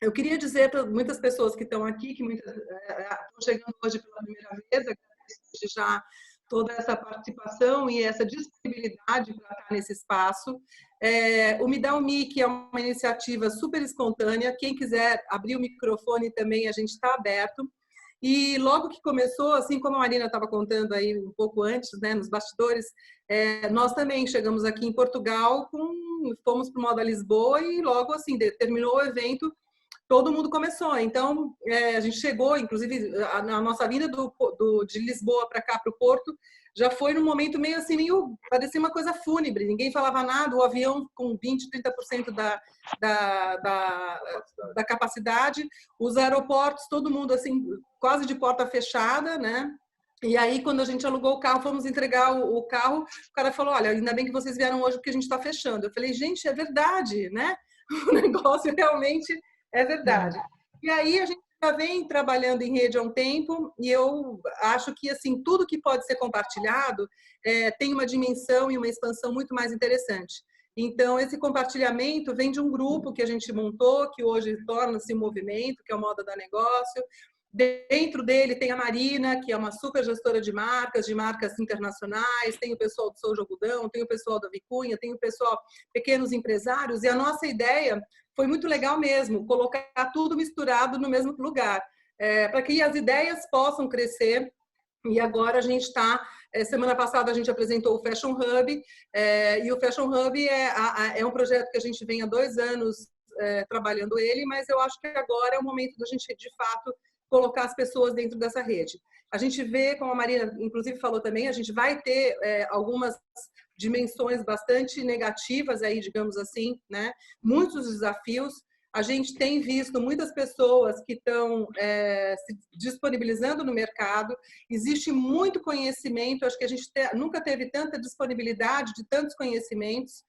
Eu queria dizer para muitas pessoas que estão aqui, que muitas estão chegando hoje pela primeira vez, agradeço já toda essa participação e essa disponibilidade para estar nesse espaço. O Me Dá um Mic é uma iniciativa super espontânea. Quem quiser abrir o microfone também, a gente está aberto. E logo que começou, assim como a Marina estava contando aí um pouco antes, né, nos bastidores, nós também chegamos aqui em Portugal, fomos para o Moda Lisboa e logo assim, terminou o evento, todo mundo começou. Então, a gente chegou, inclusive, na nossa vinda de Lisboa para cá, para o Porto, já foi num momento meio assim, parecia uma coisa fúnebre, ninguém falava nada, o avião com 20%, 30% da capacidade, os aeroportos, todo mundo assim, quase de porta fechada, né? E aí, quando a gente alugou o carro, fomos entregar o carro, o cara falou, olha, ainda bem que vocês vieram hoje, porque a gente está fechando. Eu falei, gente, é verdade, né? O negócio realmente é verdade. E aí, a gente já vem trabalhando em rede há um tempo, e eu acho que, assim, tudo que pode ser compartilhado tem uma dimensão e uma expansão muito mais interessante. Então, esse compartilhamento vem de um grupo que a gente montou, que hoje torna-se um movimento, que é o Moda da Negócio. Dentro dele tem a Marina, que é uma super gestora de marcas internacionais, tem o pessoal do Sou de Algodão, tem o pessoal da Vicunha, tem o pessoal pequenos empresários, e a nossa ideia foi muito legal mesmo, colocar tudo misturado no mesmo lugar, para que as ideias possam crescer. E agora a gente está, semana passada a gente apresentou o Fashion Hub, e o Fashion Hub é um projeto que a gente vem há 2 anos trabalhando ele, mas eu acho que agora é o momento da gente, de fato, colocar as pessoas dentro dessa rede. A gente vê, como a Marina inclusive falou também, a gente vai ter algumas dimensões bastante negativas aí, digamos assim, né? Muitos desafios. A gente tem visto muitas pessoas que estão se disponibilizando no mercado. Existe muito conhecimento. Acho que a gente nunca teve tanta disponibilidade de tantos conhecimentos,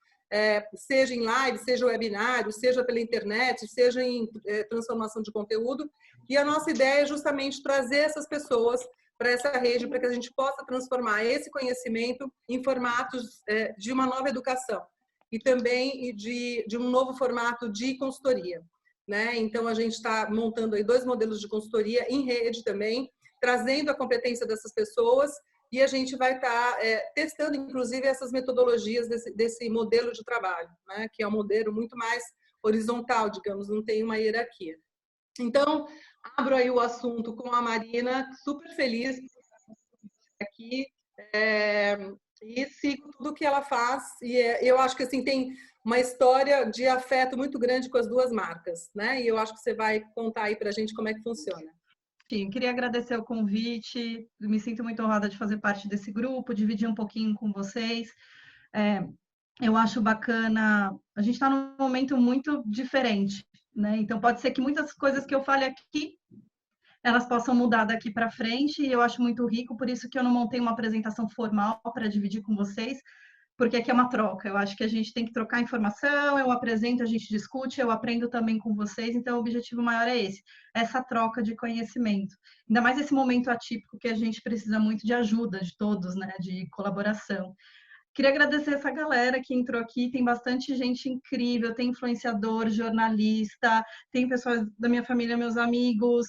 seja em live, seja webinário, seja pela internet, seja em transformação de conteúdo. E a nossa ideia é justamente trazer essas pessoas para essa rede, para que a gente possa transformar esse conhecimento em formatos de uma nova educação e também de um novo formato de consultoria, né? Então, a gente está montando aí 2 modelos de consultoria em rede também, trazendo a competência dessas pessoas, e a gente vai estar testando, inclusive, essas metodologias desse modelo de trabalho, né? Que é um modelo muito mais horizontal, digamos, não tem uma hierarquia. Então, abro aí o assunto com a Marina, super feliz aqui, e sigo tudo que ela faz, e eu acho que assim, tem uma história de afeto muito grande com as 2 marcas, né? E eu acho que você vai contar aí para a gente como é que funciona. Sim, queria agradecer o convite, me sinto muito honrada de fazer parte desse grupo, dividir um pouquinho com vocês. Eu acho bacana, a gente está num momento muito diferente, né? Então pode ser que muitas coisas que eu fale aqui, elas possam mudar daqui para frente, e eu acho muito rico, por isso que eu não montei uma apresentação formal para dividir com vocês, porque aqui é uma troca. Eu acho que a gente tem que trocar informação, eu apresento, a gente discute, eu aprendo também com vocês, então o objetivo maior é esse, essa troca de conhecimento. Ainda mais esse momento atípico que a gente precisa muito de ajuda de todos, né, de colaboração. Queria agradecer essa galera que entrou aqui, tem bastante gente incrível, tem influenciador, jornalista, tem pessoas da minha família, meus amigos.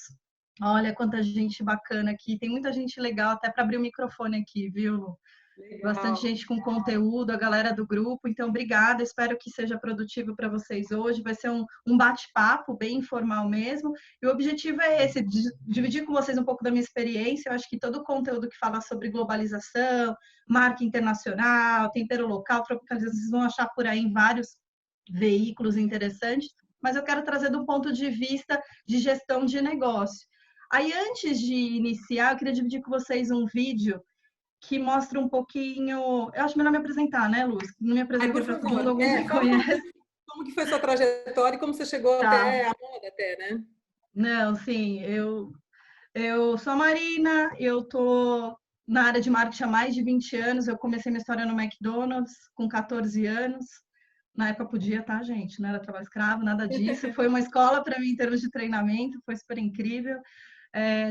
Olha quanta gente bacana aqui, tem muita gente legal até para abrir o microfone aqui, viu, Lu? Bastante gente com conteúdo, a galera do grupo, então obrigada, espero que seja produtivo para vocês hoje, vai ser um bate-papo bem informal mesmo, e o objetivo é esse, dividir com vocês um pouco da minha experiência. Eu acho que todo o conteúdo que fala sobre globalização, marca internacional, tempero local, tropicalização, vocês vão achar por aí em vários veículos interessantes, mas eu quero trazer do ponto de vista de gestão de negócio. Aí, antes de iniciar, eu queria dividir com vocês um vídeo que mostra um pouquinho. Eu acho melhor me apresentar, né, Luz? Não me apresentei para todo mundo, alguns me conhecem. Como que foi sua trajetória e como você chegou Tá. até a moda, até, né? Não, sim, eu sou a Marina, eu tô na área de marketing há mais de 20 anos. Eu comecei minha história no McDonald's com 14 anos. Na época podia, tá, gente? Não era trabalho escravo, nada disso. Foi uma escola para mim em termos de treinamento, foi super incrível.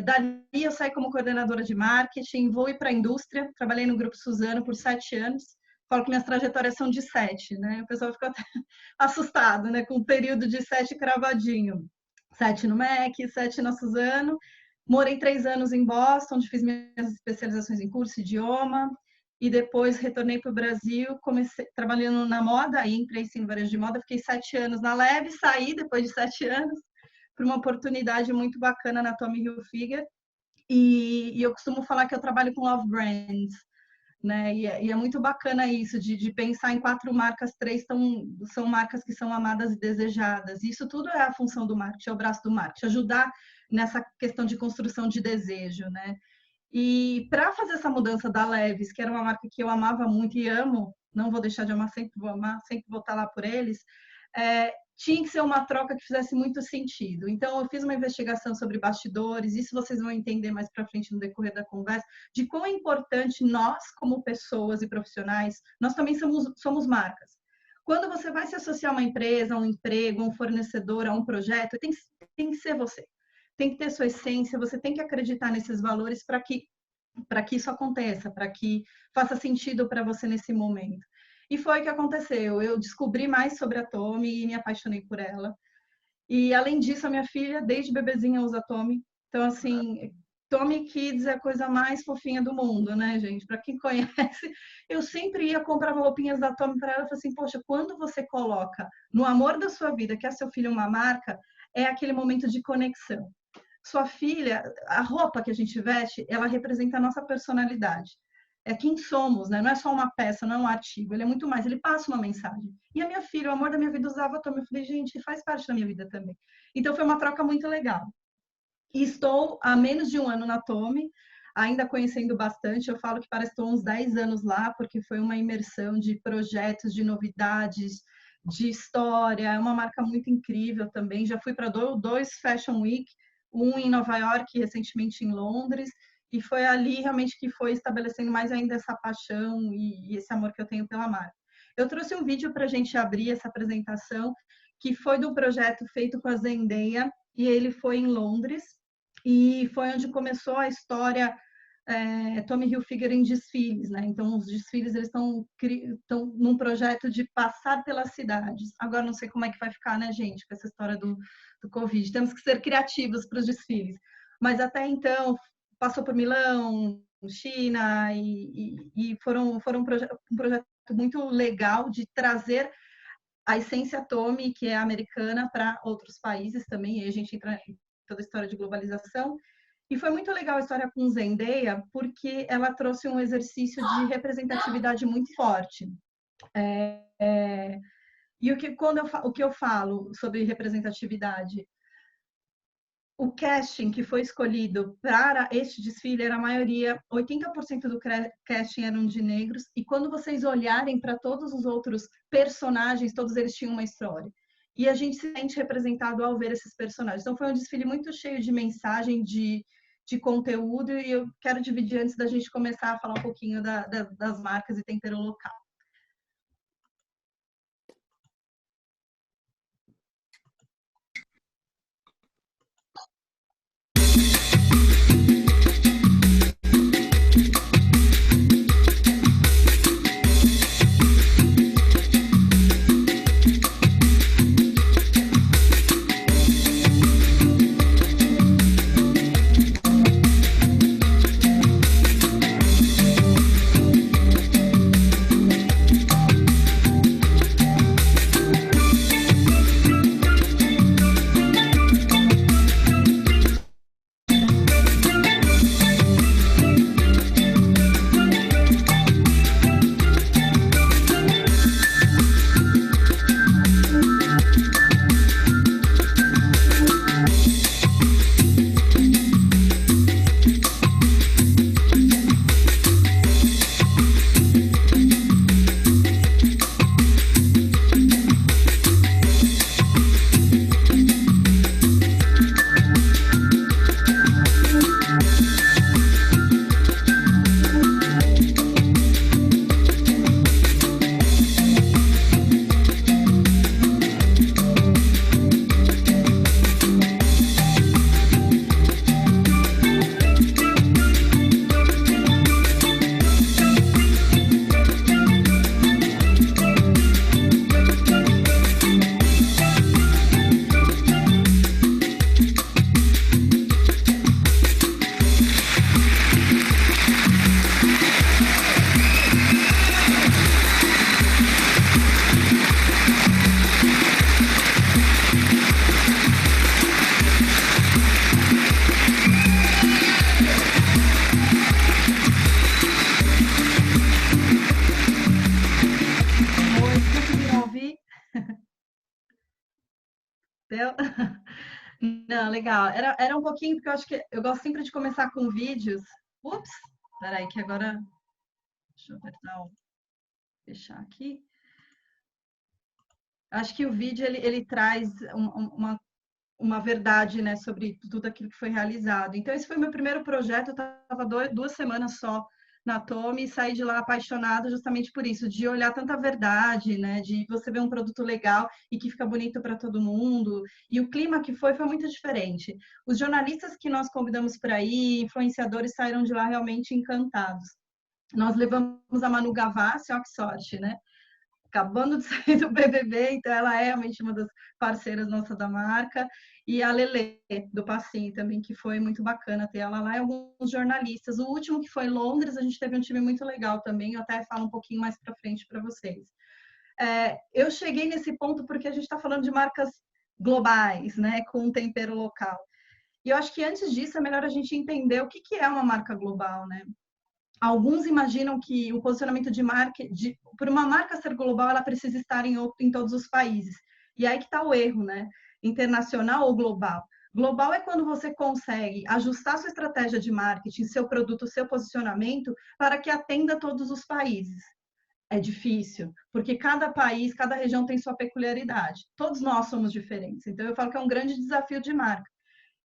Dali eu saí como coordenadora de marketing, vou ir para a indústria, trabalhei no Grupo Suzano por 7 anos, falo que minhas trajetórias são de 7, né? O pessoal fica até assustado, né? Com um período de 7 cravadinho. 7 no MEC, 7 na Suzano. Morei 3 anos em Boston, onde fiz minhas especializações em curso, idioma, e depois retornei para o Brasil, comecei trabalhando na moda, aí entrei sim no varejo de moda, fiquei 7 anos na Leve, saí depois de 7 anos, para uma oportunidade muito bacana na Tommy Hilfiger, e eu costumo falar que eu trabalho com love brands, né? E é muito bacana isso, de pensar em 4 marcas, 3 são marcas que são amadas e desejadas. Isso tudo é a função do marketing, é o braço do marketing, ajudar nessa questão de construção de desejo, né? E para fazer essa mudança da Levi's, que era uma marca que eu amava muito e amo, não vou deixar de amar, sempre vou amar, sempre vou estar lá por eles, tinha que ser uma troca que fizesse muito sentido. Então, eu fiz uma investigação sobre bastidores, isso vocês vão entender mais para frente no decorrer da conversa, de quão é importante nós, como pessoas e profissionais, nós também somos marcas. Quando você vai se associar a uma empresa, a um emprego, a um fornecedor, a um projeto, tem que ser você. Tem que ter sua essência, você tem que acreditar nesses valores para que isso aconteça, para que faça sentido para você nesse momento. E foi o que aconteceu. Eu descobri mais sobre a Tommy e me apaixonei por ela. E, além disso, a minha filha, desde bebezinha, usa Tommy. Então, assim, Tommy Kids é a coisa mais fofinha do mundo, né, gente? Para quem conhece, eu sempre ia comprar roupinhas da Tommy para ela. Eu falei assim, poxa, quando você coloca no amor da sua vida, que é seu filho uma marca, é aquele momento de conexão. Sua filha, a roupa que a gente veste, ela representa a nossa personalidade. É quem somos, né? Não é só uma peça, não é um artigo, ele é muito mais, ele passa uma mensagem. E a minha filha, o amor da minha vida, usava a Tommy. Eu falei, gente, faz parte da minha vida também. Então foi uma troca muito legal. E estou há menos de um ano na Tommy, ainda conhecendo bastante. Eu falo que parece que estou uns 10 anos lá, porque foi uma imersão de projetos, de novidades, de história. É uma marca muito incrível também. Já fui para 2 Fashion Week, um em Nova York e recentemente em Londres. E foi ali realmente que foi estabelecendo mais ainda essa paixão e esse amor que eu tenho pela marca. Eu trouxe um vídeo para a gente abrir essa apresentação, que foi do projeto feito com a Zendaya, e ele foi em Londres, e foi onde começou a história Tommy Hilfiger em desfiles, né? Então, os desfiles eles estão num projeto de passar pelas cidades. Agora, não sei como é que vai ficar, né, gente, com essa história do Covid. Temos que ser criativos para os desfiles. Mas até então, passou por Milão, China, e foram um projeto muito legal de trazer a essência Tommy, que é americana, para outros países também. E a gente entra em toda a história de globalização. E foi muito legal a história com Zendaya, porque ela trouxe um exercício de representatividade muito forte. E o que eu falo sobre representatividade? O casting que foi escolhido para este desfile era a maioria, 80% do casting eram de negros, e quando vocês olharem para todos os outros personagens, todos eles tinham uma história. E a gente se sente representado ao ver esses personagens. Então foi um desfile muito cheio de mensagem, de conteúdo, e eu quero dividir antes da gente começar a falar um pouquinho das marcas e tempero local. Deu? Não, legal. Era um pouquinho, porque eu acho que eu gosto sempre de começar com vídeos. Ups, peraí, que agora. Deixa eu apertar fechar aqui. Acho que o vídeo ele traz uma verdade, né, sobre tudo aquilo que foi realizado. Então, esse foi meu primeiro projeto. Eu estava 2 semanas só na Tome e saí de lá apaixonada justamente por isso, de olhar tanta verdade, né, de você ver um produto legal e que fica bonito para todo mundo. E o clima que foi muito diferente. Os jornalistas que nós convidamos para ir, influenciadores, saíram de lá realmente encantados. Nós levamos a Manu Gavassi, ó que sorte, né? Acabando de sair do BBB, então ela é realmente uma das parceiras nossas da marca, e a Lelê, do Passinho também, que foi muito bacana ter ela lá, e alguns jornalistas. O último, que foi em Londres, a gente teve um time muito legal também, eu até falo um pouquinho mais para frente para vocês. Eu cheguei nesse ponto porque a gente está falando de marcas globais, né, com um tempero local. E eu acho que antes disso é melhor a gente entender o que é uma marca global, né? Alguns imaginam que o posicionamento de marca, por uma marca ser global, ela precisa estar em todos os países. E aí que está o erro, né? Internacional ou global? Global é quando você consegue ajustar sua estratégia de marketing, seu produto, seu posicionamento, para que atenda todos os países. É difícil, porque cada país, cada região tem sua peculiaridade. Todos nós somos diferentes. Então, eu falo que é um grande desafio de marca.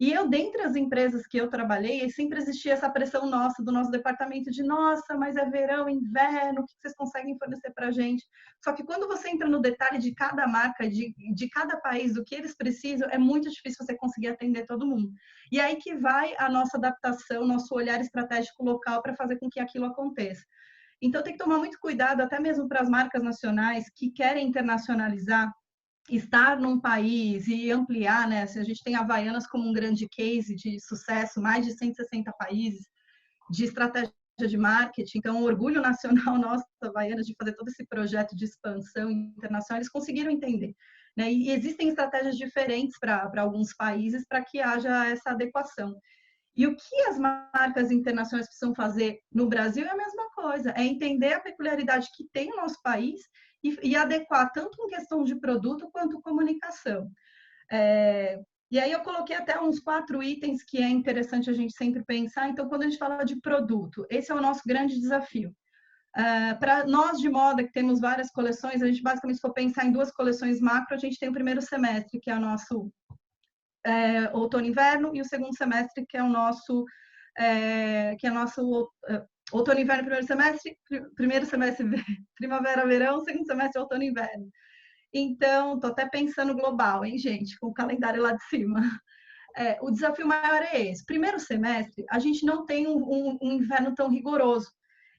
E eu, dentre as empresas que eu trabalhei, sempre existia essa pressão nossa, do nosso departamento, de nossa, mas é verão, inverno, o que vocês conseguem fornecer para a gente? Só que quando você entra no detalhe de cada marca, de cada país, do que eles precisam, é muito difícil você conseguir atender todo mundo. E aí que vai a nossa adaptação, nosso olhar estratégico local para fazer com que aquilo aconteça. Então, tem que tomar muito cuidado, até mesmo para as marcas nacionais que querem internacionalizar, estar num país e ampliar, né? A gente tem a Havaianas como um grande case de sucesso, mais de 160 países, de estratégia de marketing. Então, o orgulho nacional nosso, Havaianas, de fazer todo esse projeto de expansão internacional, eles conseguiram entender, né? E existem estratégias diferentes para alguns países para que haja essa adequação. E o que as marcas internacionais precisam fazer no Brasil é a mesma coisa, é entender a peculiaridade que tem o nosso país e adequar tanto em questão de produto quanto comunicação. E aí eu coloquei até uns 4 itens que é interessante a gente sempre pensar. Então, quando a gente fala de produto, esse é o nosso grande desafio. Para nós de moda, que temos várias coleções, a gente basicamente, se for pensar em 2 coleções macro, a gente tem o primeiro semestre, que é o nosso outono e inverno, e o segundo semestre, que é o nosso outono e inverno, primeiro semestre primavera, verão, segundo semestre outono e inverno. Então, estou até pensando global, hein, gente, com o calendário lá de cima. O desafio maior é esse. Primeiro semestre, a gente não tem um inverno tão rigoroso.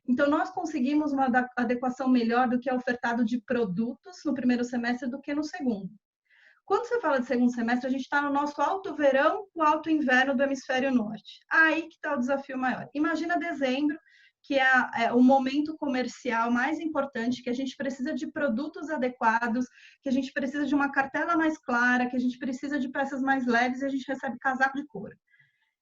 Então, nós conseguimos uma adequação melhor do que é ofertado de produtos no primeiro semestre do que no segundo. Quando você fala de segundo semestre, a gente está no nosso alto verão, o alto inverno do hemisfério norte. Aí que está o desafio maior. Imagina dezembro, que é o momento comercial mais importante, que a gente precisa de produtos adequados, que a gente precisa de uma cartela mais clara, que a gente precisa de peças mais leves e a gente recebe casaco de couro.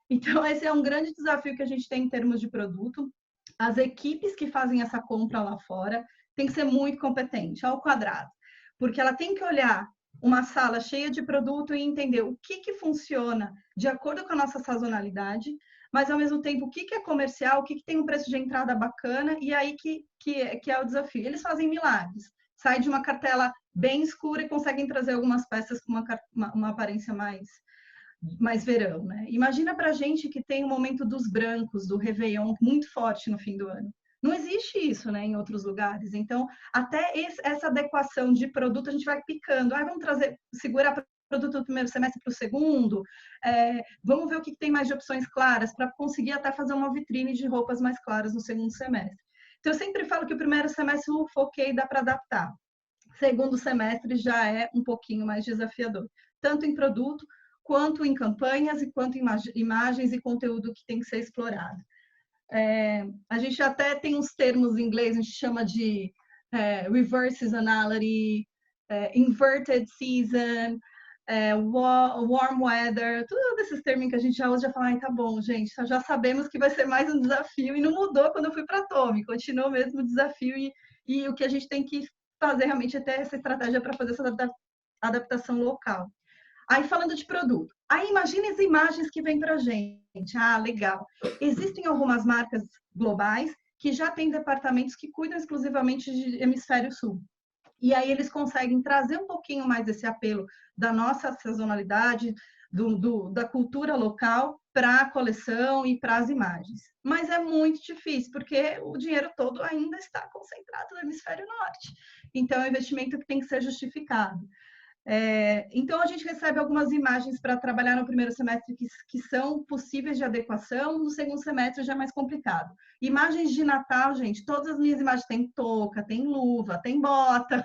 Então, esse é um grande desafio que a gente tem em termos de produto. As equipes que fazem essa compra lá fora têm que ser muito competentes, ao quadrado, porque ela tem que olhar uma sala cheia de produto e entender o que funciona de acordo com a nossa sazonalidade, mas ao mesmo tempo o que é comercial, o que tem um preço de entrada bacana, e aí que é o desafio. Eles fazem milagres, saem de uma cartela bem escura e conseguem trazer algumas peças com uma aparência mais verão, né? Imagina pra gente que tem o momento dos brancos, do Réveillon, muito forte no fim do ano. Não existe isso, né, em outros lugares. Então, até essa adequação de produto, a gente vai picando. Vamos segurar produto do primeiro semestre para o segundo. Vamos ver o que tem mais de opções claras para conseguir até fazer uma vitrine de roupas mais claras no segundo semestre. Então, eu sempre falo que o primeiro semestre eu foquei, dá para adaptar. Segundo semestre já é um pouquinho mais desafiador, tanto em produto quanto em campanhas e quanto em imagens e conteúdo que tem que ser explorado. A gente até tem uns termos em inglês, a gente chama de reverse seasonality, inverted season, warm weather, todos esses termos que a gente já usa, já fala, tá bom, gente, já sabemos que vai ser mais um desafio, e não mudou quando eu fui para a Tome, continuou mesmo o desafio, e o que a gente tem que fazer realmente é ter essa estratégia para fazer essa adaptação local. Aí, falando de produto. Aí, imagine as imagens que vêm para a gente. Ah, legal. Existem algumas marcas globais que já têm departamentos que cuidam exclusivamente de hemisfério sul. E aí eles conseguem trazer um pouquinho mais desse apelo da nossa sazonalidade, da cultura local para a coleção e para as imagens. Mas é muito difícil, porque o dinheiro todo ainda está concentrado no hemisfério norte. Então, é um investimento que tem que ser justificado. Então, a gente recebe algumas imagens para trabalhar no primeiro semestre que são possíveis de adequação, no segundo semestre já é mais complicado. Imagens de Natal, gente, todas as minhas imagens têm touca, tem luva, tem bota,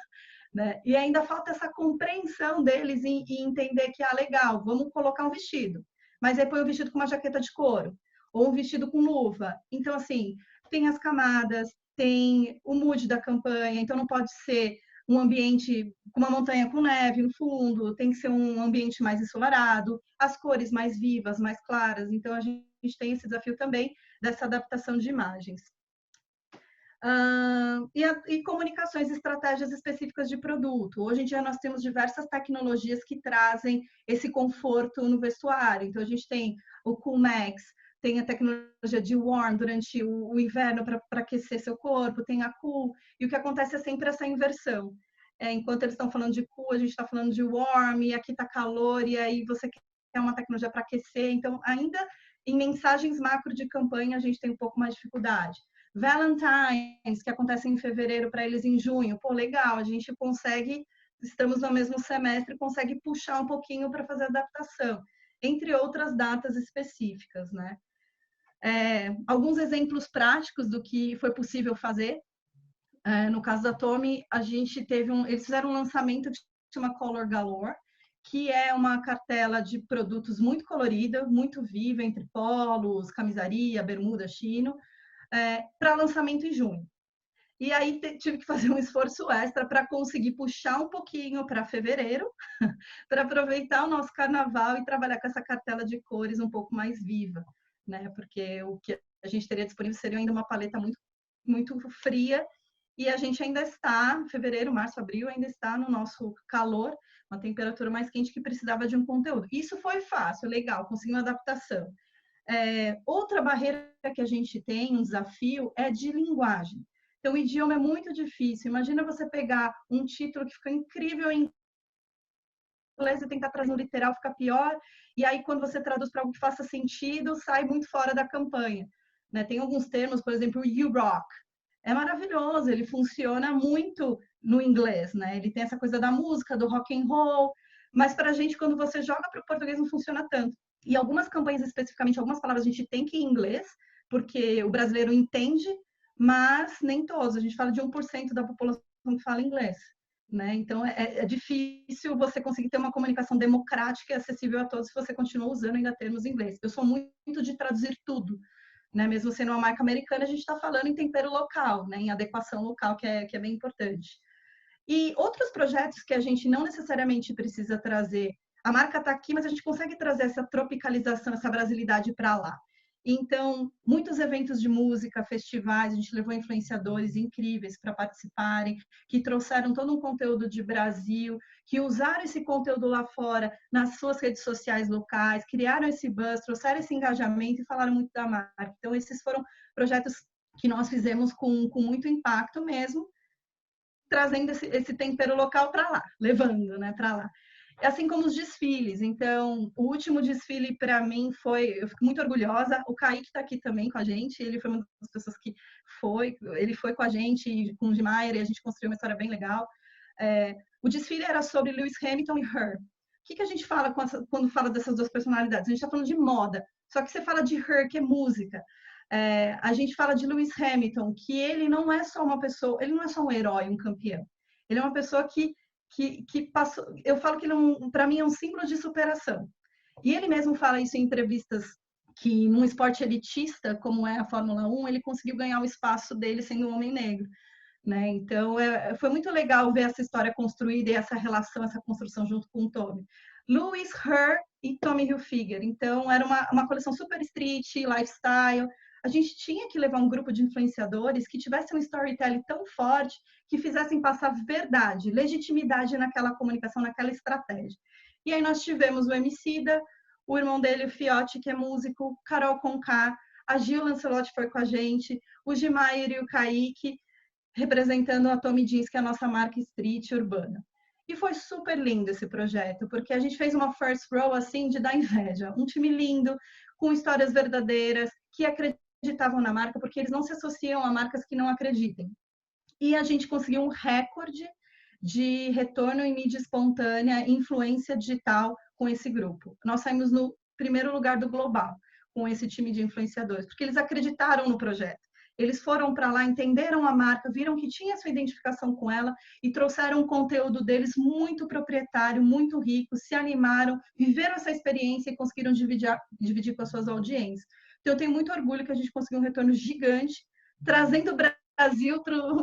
né? E ainda falta essa compreensão deles e entender que, legal, vamos colocar um vestido, mas aí põe o vestido com uma jaqueta de couro, ou um vestido com luva. Então, assim, tem as camadas, tem o mood da campanha, então não pode ser um ambiente com uma montanha com neve no fundo, tem que ser um ambiente mais ensolarado, as cores mais vivas, mais claras. Então, a gente tem esse desafio também dessa adaptação de imagens. E comunicações, estratégias específicas de produto. Hoje em dia, nós temos diversas tecnologias que trazem esse conforto no vestuário. Então, a gente tem o Coolmax, tem a tecnologia de warm durante o inverno para aquecer seu corpo, tem a cool, e o que acontece é sempre essa inversão. Enquanto eles estão falando de cool, a gente está falando de warm, e aqui está calor, e aí você quer uma tecnologia para aquecer. Então, ainda em mensagens macro de campanha, a gente tem um pouco mais de dificuldade. Valentine's, que acontece em fevereiro, para eles em junho. Pô, legal, a gente consegue, estamos no mesmo semestre, consegue puxar um pouquinho para fazer adaptação, entre outras datas específicas, né? Alguns exemplos práticos do que foi possível fazer. No caso da Tommy, a gente eles fizeram um lançamento que se chama Color Galore, que é uma cartela de produtos muito colorida, muito viva, entre polos, camisaria, bermuda, chino, para lançamento em junho. E aí tive que fazer um esforço extra para conseguir puxar um pouquinho para fevereiro, para aproveitar o nosso carnaval e trabalhar com essa cartela de cores um pouco mais viva, né? Porque o que a gente teria disponível seria ainda uma paleta muito, muito fria, e a gente ainda está, fevereiro, março, abril, ainda está no nosso calor, uma temperatura mais quente que precisava de um conteúdo. Isso foi fácil, legal, consegui uma adaptação. Outra barreira que a gente tem, um desafio, é de linguagem. Então, o idioma é muito difícil. Imagina você pegar um título que ficou incrível em inglês e tentar trazer no literal, fica pior. E aí, quando você traduz para algo que faça sentido, sai muito fora da campanha. Né? Tem alguns termos, por exemplo, You Rock. É maravilhoso, ele funciona muito no inglês, né? Ele tem essa coisa da música, do rock and roll, mas para a gente, quando você joga para o português, não funciona tanto. E algumas campanhas, especificamente, algumas palavras a gente tem que ir em inglês, porque o brasileiro entende, mas nem todos. A gente fala de 1% da população que fala inglês, né? Então, é difícil você conseguir ter uma comunicação democrática e acessível a todos se você continua usando ainda termos em inglês. Eu sou muito de traduzir tudo, né? Mesmo sendo uma marca americana, a gente está falando em tempero local, né? Em adequação local, que é bem importante. E outros projetos que a gente não necessariamente precisa trazer, a marca está aqui, mas a gente consegue trazer essa tropicalização, essa brasilidade para lá. Então, muitos eventos de música, festivais, a gente levou influenciadores incríveis para participarem, que trouxeram todo um conteúdo de Brasil, que usaram esse conteúdo lá fora nas suas redes sociais locais, criaram esse buzz, trouxeram esse engajamento e falaram muito da marca. Então, esses foram projetos que nós fizemos com muito impacto mesmo, trazendo esse tempero local para lá, levando, né, para lá. Assim como os desfiles. Então, o último desfile para mim eu fico muito orgulhosa. O Kaique está aqui também com a gente. Ele foi uma das pessoas que ele foi com a gente, com o Gmayer, e a gente construiu uma história bem legal. O desfile era sobre Lewis Hamilton e Her. O que a gente fala quando fala dessas duas personalidades? A gente está falando de moda. Só que você fala de Her, que é música. A gente fala de Lewis Hamilton, que ele não é só uma pessoa, ele não é só um herói, um campeão. Ele é uma pessoa que passou, eu falo que para mim é um símbolo de superação. E ele mesmo fala isso em entrevistas, que num esporte elitista, como é a Fórmula 1, ele conseguiu ganhar o espaço dele sendo um homem negro. Né? Então, foi muito legal ver essa história construída e essa relação, essa construção junto com o Tommy. Lewis, Her e Tommy Hilfiger. Então, era uma coleção super street, lifestyle. A gente tinha que levar um grupo de influenciadores que tivessem um storytelling tão forte que fizessem passar verdade, legitimidade naquela comunicação, naquela estratégia. E aí nós tivemos o Emicida, o irmão dele, o Fiote, que é músico, Carol Conká, a Gil Lancelotti foi com a gente, o Gimair e o Kaique, representando a Tommy Jeans, que é a nossa marca street urbana. E foi super lindo esse projeto, porque a gente fez uma first row, assim, de dar inveja. Um time lindo, com histórias verdadeiras, que acreditavam na marca, porque eles não se associam a marcas que não acreditem. E a gente conseguiu um recorde de retorno em mídia espontânea e influência digital com esse grupo. Nós saímos no primeiro lugar do global com esse time de influenciadores, porque eles acreditaram no projeto. Eles foram para lá, entenderam a marca, viram que tinha sua identificação com ela e trouxeram um conteúdo deles muito proprietário, muito rico, se animaram, viveram essa experiência e conseguiram dividir com as suas audiências. Então, eu tenho muito orgulho que a gente conseguiu um retorno gigante, trazendo o Brasil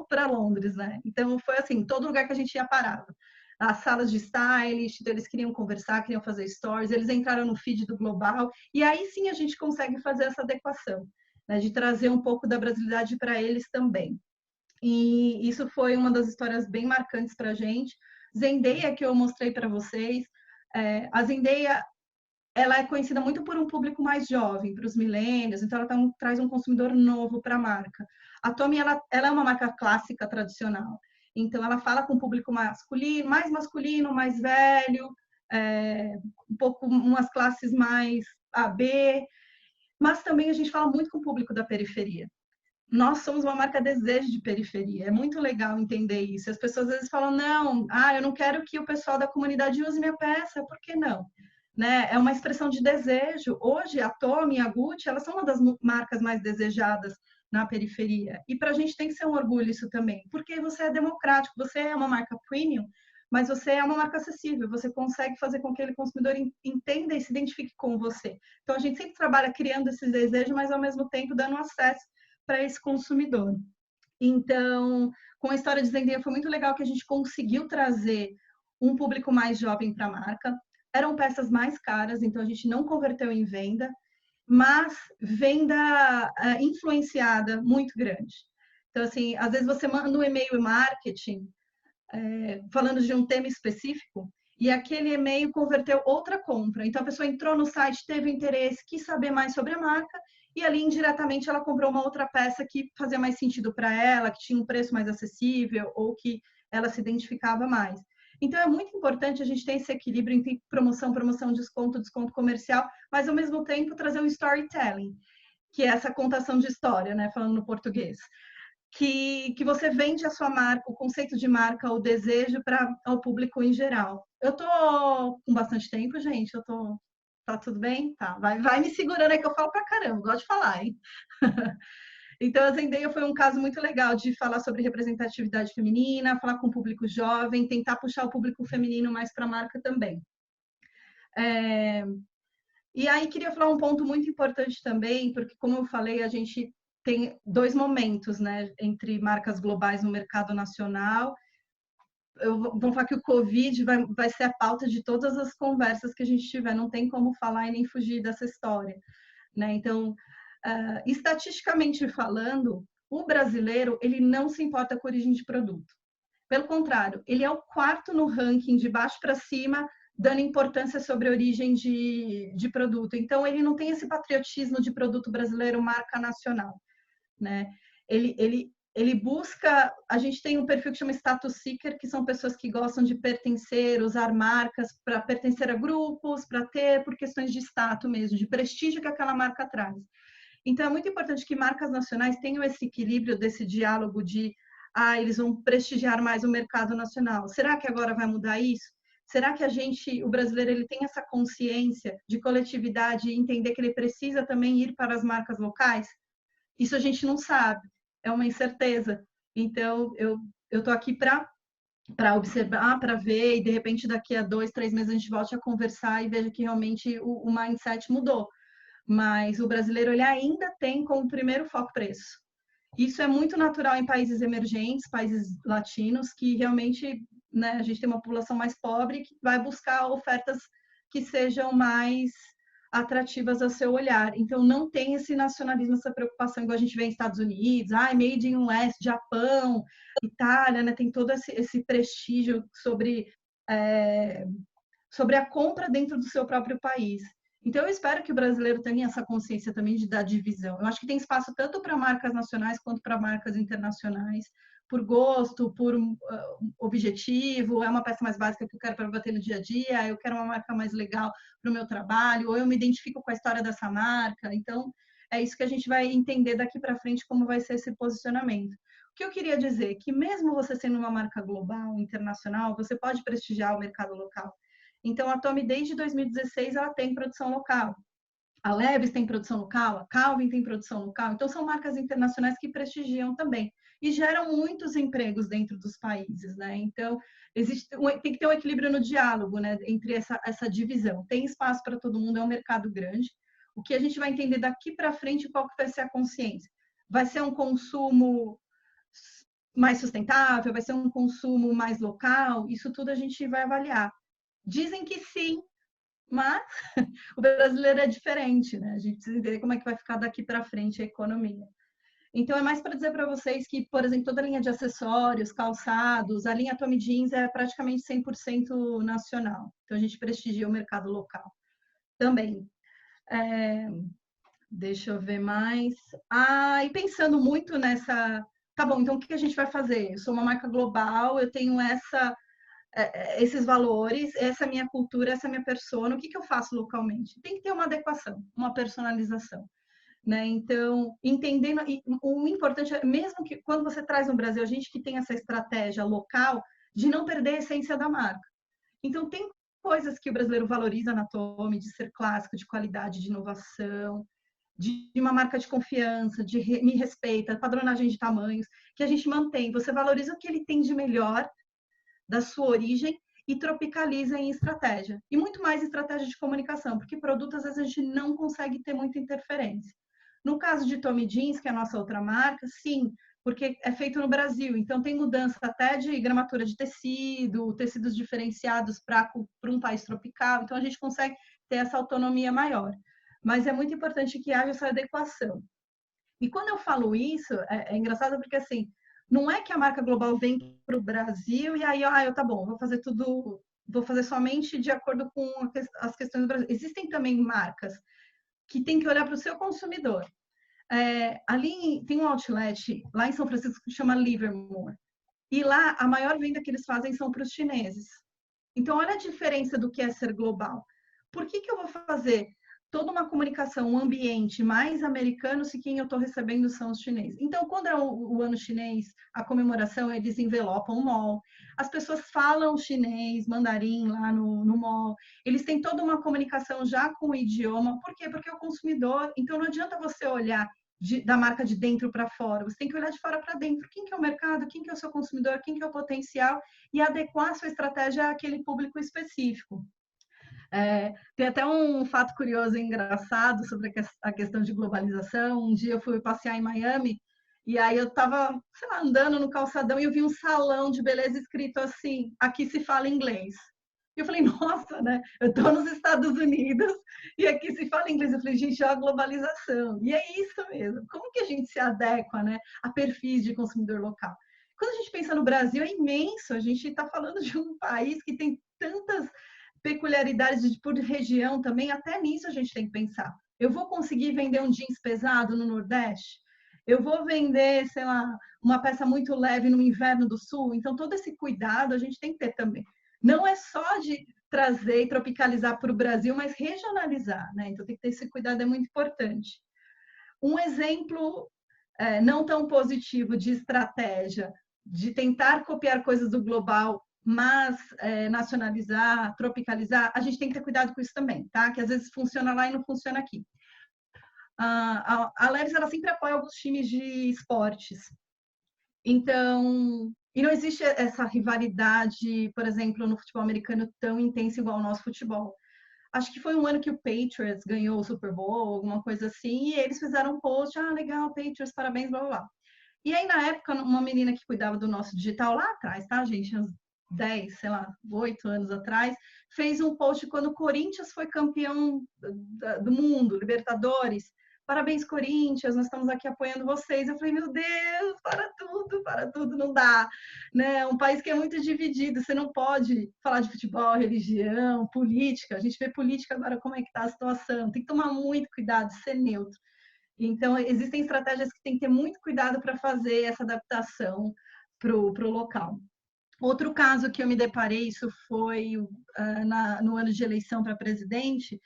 para Londres, né? Então, foi assim, todo lugar que a gente ia parava. As salas de stylist, então eles queriam conversar, queriam fazer stories, eles entraram no feed do Global, e aí sim a gente consegue fazer essa adequação, né, de trazer um pouco da brasilidade para eles também. E isso foi uma das histórias bem marcantes para a gente. Zendaya, que eu mostrei para vocês, a Zendaya, ela é conhecida muito por um público mais jovem, para os millennials, então ela traz um consumidor novo para a marca. A Tommy, ela é uma marca clássica, tradicional. Então, ela fala com o público masculino, mais velho, um pouco umas classes mais A, B, mas também a gente fala muito com o público da periferia. Nós somos uma marca desejo de periferia, é muito legal entender isso. As pessoas às vezes falam, não, eu não quero que o pessoal da comunidade use minha peça, por que não? Né? É uma expressão de desejo. Hoje, a Tommy e a Gucci, elas são uma das marcas mais desejadas na periferia. E para a gente tem que ser um orgulho isso também, porque você é democrático, você é uma marca premium, mas você é uma marca acessível, você consegue fazer com que aquele consumidor entenda e se identifique com você. Então, a gente sempre trabalha criando esse desejo, mas ao mesmo tempo dando acesso para esse consumidor. Então, com a história de Zendaya foi muito legal que a gente conseguiu trazer um público mais jovem para a marca. Eram peças mais caras, então a gente não converteu em venda, mas venda influenciada muito grande. Então, assim, às vezes você manda um e-mail marketing falando de um tema específico e aquele e-mail converteu outra compra. Então, a pessoa entrou no site, teve interesse, quis saber mais sobre a marca e ali indiretamente ela comprou uma outra peça que fazia mais sentido para ela, que tinha um preço mais acessível ou que ela se identificava mais. Então, é muito importante a gente ter esse equilíbrio entre promoção, desconto comercial, mas, ao mesmo tempo, trazer um storytelling, que é essa contação de história, né, falando no português. Que você vende a sua marca, o conceito de marca, o desejo para o público em geral. Eu tô com bastante tempo, gente? Tá tudo bem? Tá, vai me segurando aí que eu falo pra caramba, gosto de falar, hein? Então, a Zendaya foi um caso muito legal de falar sobre representatividade feminina, falar com o público jovem, tentar puxar o público feminino mais para a marca também. E aí, queria falar um ponto muito importante também, porque, como eu falei, a gente tem dois momentos, né, entre marcas globais no mercado nacional. Vou falar que o Covid vai ser a pauta de todas as conversas que a gente tiver, não tem como falar e nem fugir dessa história, né? Então, estatisticamente falando, o brasileiro, ele não se importa com a origem de produto. Pelo contrário, ele é o quarto no ranking, de baixo para cima, dando importância sobre a origem de produto. Então, ele não tem esse patriotismo de produto brasileiro, marca nacional, né? Ele busca... A gente tem um perfil que chama Status Seeker, que são pessoas que gostam de pertencer, usar marcas para pertencer a grupos, para ter, por questões de status mesmo, de prestígio que aquela marca traz. Então, é muito importante que marcas nacionais tenham esse equilíbrio desse diálogo de eles vão prestigiar mais o mercado nacional. Será que agora vai mudar isso? Será que o brasileiro, ele tem essa consciência de coletividade e entender que ele precisa também ir para as marcas locais? Isso a gente não sabe, é uma incerteza. Então, eu estou aqui para observar, para ver, e de repente daqui a 2, 3 meses a gente volte a conversar e veja que realmente o mindset mudou. Mas o brasileiro, ele ainda tem como primeiro foco preço. Isso é muito natural em países emergentes, países latinos, que realmente, né, a gente tem uma população mais pobre que vai buscar ofertas que sejam mais atrativas ao seu olhar. Então, não tem esse nacionalismo, essa preocupação, igual a gente vê em Estados Unidos, made in West, Japão, Itália, né, tem todo esse prestígio sobre a compra dentro do seu próprio país. Então, eu espero que o brasileiro tenha essa consciência também da divisão. Eu acho que tem espaço tanto para marcas nacionais quanto para marcas internacionais, por gosto, por objetivo, é uma peça mais básica que eu quero para bater no dia a dia, eu quero uma marca mais legal para o meu trabalho, ou eu me identifico com a história dessa marca. Então, é isso que a gente vai entender daqui para frente, como vai ser esse posicionamento. O que eu queria dizer é que mesmo você sendo uma marca global, internacional, você pode prestigiar o mercado local. Então, a Tommy, desde 2016, ela tem produção local. A Levi's tem produção local, a Calvin tem produção local. Então, são marcas internacionais que prestigiam também. E geram muitos empregos dentro dos países, né? Então, tem que ter um equilíbrio no diálogo, né? Entre essa divisão. Tem espaço para todo mundo, é um mercado grande. O que a gente vai entender daqui para frente, qual que vai ser a consciência? Vai ser um consumo mais sustentável? Vai ser um consumo mais local? Isso tudo a gente vai avaliar. Dizem que sim, mas o brasileiro é diferente, né? A gente precisa entender como é que vai ficar daqui para frente a economia. Então, é mais para dizer para vocês que, por exemplo, toda a linha de acessórios, calçados, a linha Tommy Jeans é praticamente 100% nacional. Então, a gente prestigia o mercado local também. Deixa eu ver mais. E pensando muito nessa... Tá bom, então o que a gente vai fazer? Eu sou uma marca global, eu tenho esses valores, essa é a minha cultura, essa é a minha persona, o que eu faço localmente? Tem que ter uma adequação, uma personalização. Né? Então, entendendo, o importante é, mesmo que quando você traz no Brasil, a gente que tem essa estratégia local, de não perder a essência da marca. Então, tem coisas que o brasileiro valoriza na Tommy, de ser clássico, de qualidade, de inovação, de uma marca de confiança, de me respeita, padronagem de tamanhos, que a gente mantém. Você valoriza o que ele tem de melhor da sua origem e tropicaliza em estratégia. E muito mais estratégia de comunicação, porque produto, às vezes, a gente não consegue ter muita interferência. No caso de Tommy Jeans, que é a nossa outra marca, sim, porque é feito no Brasil, então tem mudança até de gramatura de tecido, tecidos diferenciados para um país tropical, então a gente consegue ter essa autonomia maior. Mas é muito importante que haja essa adequação. E quando eu falo isso, é engraçado porque, assim, não é que a marca global vem para o Brasil e aí, tá bom, vou fazer somente de acordo com as questões do Brasil. Existem também marcas que tem que olhar para o seu consumidor. Ali tem um outlet, lá em São Francisco, que chama Livermore. E lá, a maior venda que eles fazem são para os chineses. Então, olha a diferença do que é ser global. Por que eu vou fazer toda uma comunicação, um ambiente mais americano se quem eu estou recebendo são os chineses? Então, quando é o ano chinês, a comemoração, eles envelopam o mall. As pessoas falam chinês, mandarim lá no mall. Eles têm toda uma comunicação já com o idioma. Por quê? Porque é o consumidor. Então, não adianta você olhar da marca de dentro para fora. Você tem que olhar de fora para dentro. Quem que é o mercado? Quem que é o seu consumidor? Quem que é o potencial? E adequar a sua estratégia àquele público específico. Tem até um fato curioso e engraçado sobre a questão de globalização. Um dia eu fui passear em Miami e aí eu estava, sei lá, andando no calçadão e eu vi um salão de beleza escrito assim, aqui se fala inglês. E eu falei, nossa, né? Eu estou nos Estados Unidos e aqui se fala inglês. Eu falei, gente, é a globalização. E é isso mesmo. Como que a gente se adequa, né, a perfis de consumidor local? Quando a gente pensa no Brasil, é imenso. A gente está falando de um país que tem tantas peculiaridades por região também, até nisso a gente tem que pensar. Eu vou conseguir vender um jeans pesado no Nordeste? Eu vou vender, sei lá, uma peça muito leve no inverno do Sul? Então, todo esse cuidado a gente tem que ter também. Não é só de trazer e tropicalizar para o Brasil, mas regionalizar, né? Então, tem que ter esse cuidado, é muito importante. Um exemplo não tão positivo de estratégia, de tentar copiar coisas do global, mas nacionalizar, tropicalizar, a gente tem que ter cuidado com isso também, tá? Que às vezes funciona lá e não funciona aqui. A Levi's, ela sempre apoia alguns times de esportes. Então, e não existe essa rivalidade, por exemplo, no futebol americano tão intensa igual ao nosso futebol. Acho que foi um ano que o Patriots ganhou o Super Bowl, alguma coisa assim, e eles fizeram um post, legal, Patriots, parabéns, blá, blá, blá. E aí, na época, uma menina que cuidava do nosso digital lá atrás, tá, gente? Uns 10, sei lá, 8 anos atrás, fez um post quando o Corinthians foi campeão do mundo, Libertadores, parabéns, Corinthians, nós estamos aqui apoiando vocês. Eu falei, meu Deus, para tudo, não dá. Né? Um país que é muito dividido, você não pode falar de futebol, religião, política. A gente vê política agora, como é que está a situação. Tem que tomar muito cuidado, ser neutro. Então, existem estratégias que tem que ter muito cuidado para fazer essa adaptação para o local. Outro caso que eu me deparei, isso foi no ano de eleição para presidente,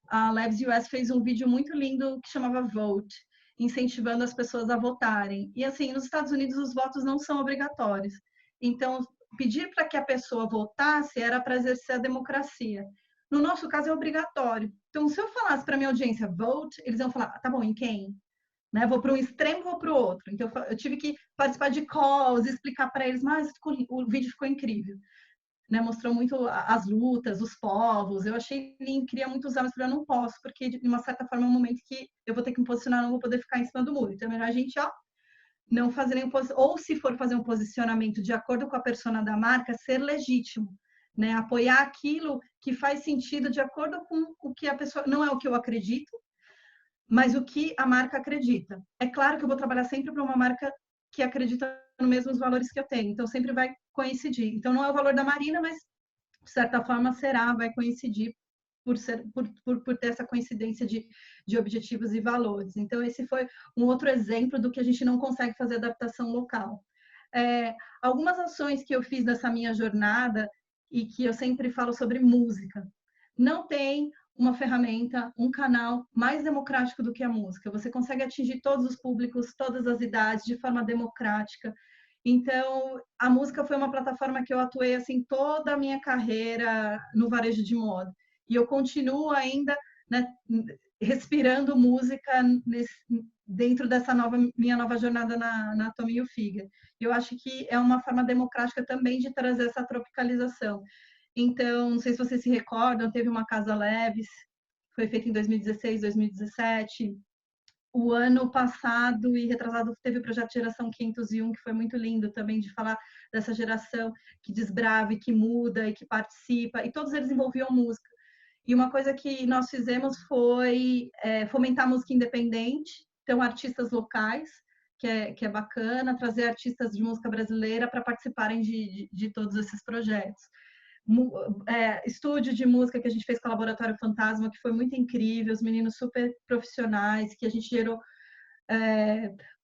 a Labs US fez um vídeo muito lindo que chamava Vote, incentivando as pessoas a votarem. E assim, nos Estados Unidos os votos não são obrigatórios. Então, pedir para que a pessoa votasse era para exercer a democracia. No nosso caso é obrigatório. Então, se eu falasse para minha audiência vote, eles iam falar, tá bom, em quem? Né? Vou para um extremo, vou para o outro. Então, eu tive que participar de calls, explicar para eles, mas o vídeo ficou incrível. Né, mostrou muito as lutas, os povos. Eu achei lindo, queria muito usar, mas eu não posso, porque de uma certa forma é um momento que eu vou ter que me posicionar, não vou poder ficar em cima do muro. Então é melhor a gente, não fazer nenhum ou se for fazer um posicionamento de acordo com a persona da marca, ser legítimo, né? Apoiar aquilo que faz sentido de acordo com o que a pessoa, não é o que eu acredito, mas o que a marca acredita. É claro que eu vou trabalhar sempre para uma marca que acredita nos mesmos valores que eu tenho, então sempre vai coincidir. Então não é o valor da Marina, mas de certa forma vai coincidir por ter essa coincidência de objetivos e valores. Então esse foi um outro exemplo do que a gente não consegue fazer adaptação local. Algumas ações que eu fiz nessa minha jornada e que eu sempre falo sobre música. Não tem uma ferramenta, um canal mais democrático do que a música. Você consegue atingir todos os públicos, todas as idades, de forma democrática. Então, a música foi uma plataforma que eu atuei assim toda a minha carreira no varejo de moda. E eu continuo ainda, né, respirando música dentro dessa minha nova jornada na Tommy Hilfiger. Eu acho que é uma forma democrática também de trazer essa tropicalização. Então, não sei se vocês se recordam, teve uma Casa Leves, foi feita em 2016, 2017. O ano passado e retrasado teve o projeto Geração 501, que foi muito lindo também, de falar dessa geração que desbrava e que muda e que participa, e todos eles envolviam música. E uma coisa que nós fizemos foi fomentar a música independente, então artistas locais, que é bacana, trazer artistas de música brasileira para participarem de todos esses projetos. Estúdio de música que a gente fez com o Laboratório Fantasma, que foi muito incrível, os meninos super profissionais, que a gente gerou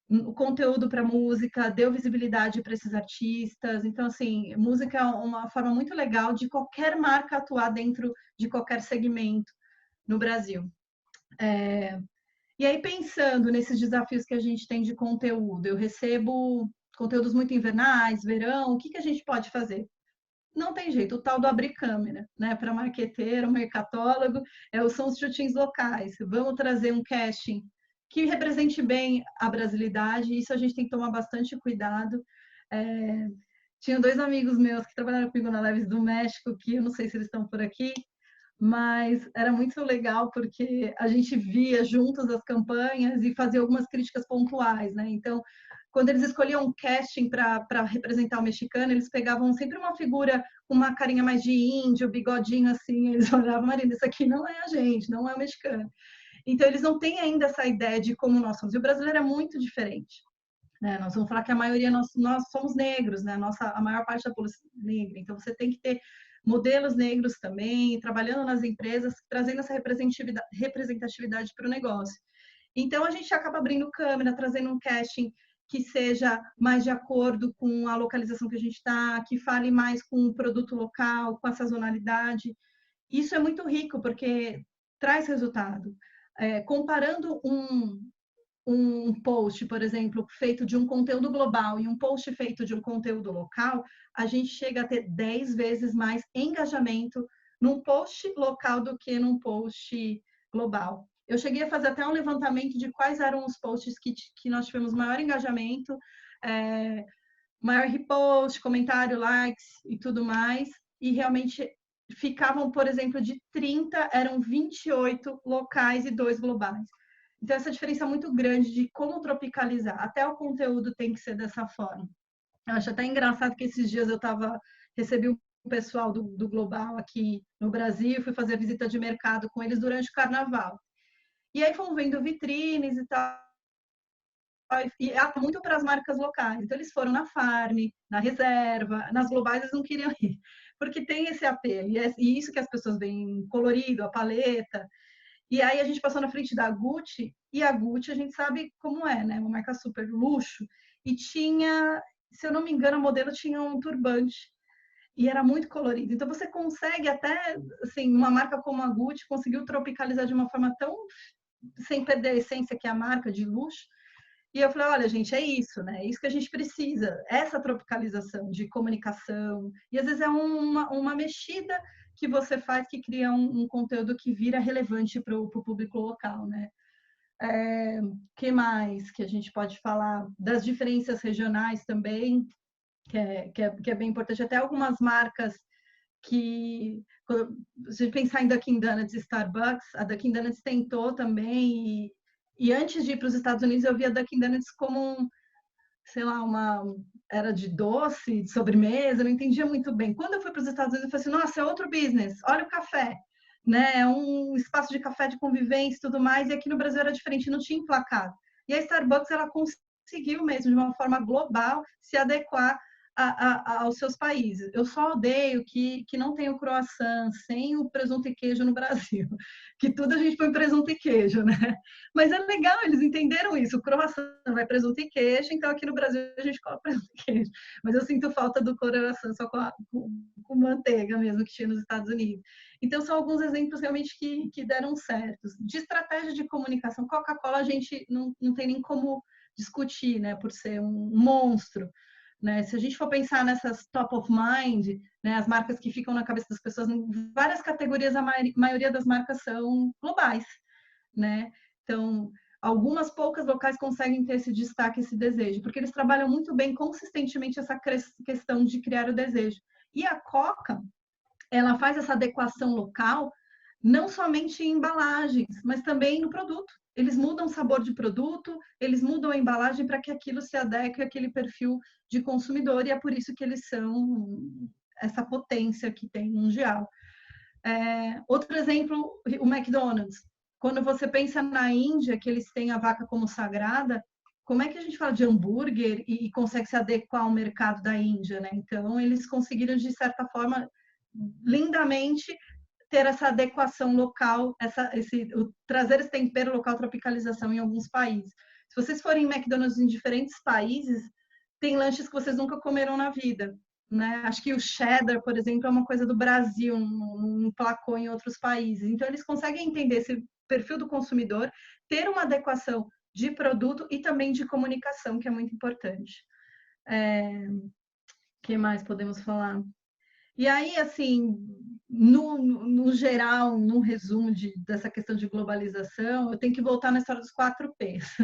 o conteúdo para música, deu visibilidade para esses artistas. Então, assim, música é uma forma muito legal de qualquer marca atuar dentro de qualquer segmento no Brasil. E aí, pensando nesses desafios que a gente tem de conteúdo, eu recebo conteúdos muito invernais, verão, o que a gente pode fazer? Não tem jeito, o tal do abrir câmera, né? Para marqueteiro, mercatólogo, são os shootings locais. Vamos trazer um casting que represente bem a brasilidade, isso a gente tem que tomar bastante cuidado. Tinha 2 amigos meus que trabalharam comigo na Leves do México, que eu não sei se eles estão por aqui, mas era muito legal porque a gente via juntos as campanhas e fazia algumas críticas pontuais, né? Então, quando eles escolhiam um casting para representar o mexicano, eles pegavam sempre uma figura com uma carinha mais de índio, bigodinho assim, eles olhavam, Marina, isso aqui não é a gente, não é o mexicano. Então, eles não têm ainda essa ideia de como nós somos. E o brasileiro é muito diferente. Né? Nós vamos falar que a maioria, nós somos negros, né? A maior parte da população é negra. Então, você tem que ter modelos negros também, trabalhando nas empresas, trazendo essa representatividade para o negócio. Então, a gente acaba abrindo câmera, trazendo um casting que seja mais de acordo com a localização que a gente está, que fale mais com o produto local, com a sazonalidade. Isso é muito rico, porque traz resultado. Comparando um post, por exemplo, feito de um conteúdo global e um post feito de um conteúdo local, a gente chega a ter 10 vezes mais engajamento num post local do que num post global. Eu cheguei a fazer até um levantamento de quais eram os posts que nós tivemos maior engajamento, maior repost, comentário, likes e tudo mais, e realmente ficavam, por exemplo, de 30, eram 28 locais e 2 globais. Então, essa diferença é muito grande de como tropicalizar. Até o conteúdo tem que ser dessa forma. Eu acho até engraçado que esses dias eu recebi um pessoal do Global aqui no Brasil, fui fazer visita de mercado com eles durante o Carnaval. E aí fomos vendo vitrines e tal, e muito para as marcas locais. Então, eles foram na Farm, na Reserva, nas globais eles não queriam ir, porque tem esse apelo. E isso que as pessoas veem colorido, a paleta. E aí a gente passou na frente da Gucci, e a Gucci a gente sabe como é, né? Uma marca super luxo. E tinha, se eu não me engano, a modelo tinha um turbante. E era muito colorido. Então você consegue até, assim, uma marca como a Gucci conseguiu tropicalizar de uma forma tão sem perder a essência que é a marca de luxo. E eu falei, olha, gente, é isso, né? É isso que a gente precisa, essa tropicalização de comunicação. E às vezes é uma mexida que você faz que cria um conteúdo que vira relevante para o público local, né? Que mais que a gente pode falar? Das diferenças regionais também, que é bem importante. Até algumas marcas que, se pensar em Dunkin' Donuts e Starbucks, a Dunkin' Donuts tentou também, e antes de ir para os Estados Unidos, eu via a Dunkin' Donuts como, sei lá, era de doce, de sobremesa, eu não entendia muito bem. Quando eu fui para os Estados Unidos, eu falei assim, nossa, é outro business, olha o café, né? É um espaço de café, de convivência e tudo mais, e aqui no Brasil era diferente, não tinha emplacado. E a Starbucks, ela conseguiu mesmo, de uma forma global, se adequar aos seus países. Eu só odeio que não tem o croissant sem o presunto e queijo no Brasil, que tudo a gente põe presunto e queijo, né? Mas é legal, eles entenderam isso. O croissant vai presunto e queijo, então aqui no Brasil a gente coloca presunto e queijo. Mas eu sinto falta do croissant só com manteiga mesmo, que tinha nos Estados Unidos. Então são alguns exemplos realmente que deram certo. De estratégia de comunicação, Coca-Cola a gente não tem nem como discutir, né? Por ser um monstro. Né? Se a gente for pensar nessas top of mind, né, as marcas que ficam na cabeça das pessoas, em várias categorias, a maioria das marcas são globais. Né? Então, algumas poucas locais conseguem ter esse destaque, esse desejo, porque eles trabalham muito bem consistentemente essa questão de criar o desejo. E a Coca, ela faz essa adequação local, não somente em embalagens, mas também no produto. Eles mudam o sabor de produto, eles mudam a embalagem para que aquilo se adeque àquele perfil de consumidor, e é por isso que eles são essa potência que tem mundial. Outro exemplo, o McDonald's. Quando você pensa na Índia, que eles têm a vaca como sagrada, como é que a gente fala de hambúrguer e consegue se adequar ao mercado da Índia, né? Então, eles conseguiram, de certa forma, lindamente ter essa adequação local, trazer esse tempero local, tropicalização em alguns países. Se vocês forem em McDonald's em diferentes países, tem lanches que vocês nunca comeram na vida. Né? Acho que o cheddar, por exemplo, é uma coisa do Brasil, não emplacou em outros países. Então, eles conseguem entender esse perfil do consumidor, ter uma adequação de produto e também de comunicação, que é muito importante. Que mais podemos falar? E aí, assim, no geral, num resumo dessa questão de globalização, eu tenho que voltar na história dos 4 Ps.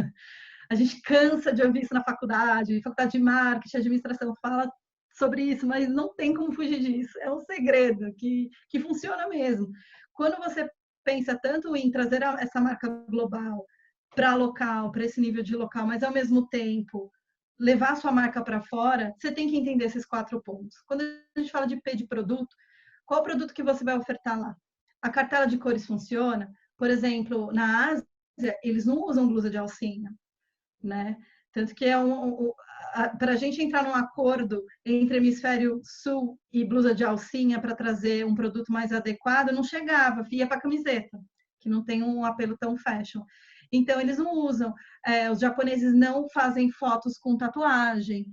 A gente cansa de ouvir isso na faculdade de marketing, administração fala sobre isso, mas não tem como fugir disso. É um segredo que funciona mesmo. Quando você pensa tanto em trazer essa marca global para local, para esse nível de local, mas ao mesmo tempo levar a sua marca para fora, você tem que entender esses 4 pontos. Quando a gente fala de P de produto, qual produto que você vai ofertar lá? A cartela de cores funciona? Por exemplo, na Ásia, eles não usam blusa de alcinha, né? Tanto que para a gente entrar num acordo entre hemisfério sul e blusa de alcinha para trazer um produto mais adequado, não chegava, ia para camiseta, que não tem um apelo tão fashion. Então, eles não usam. Os japoneses não fazem fotos com tatuagem,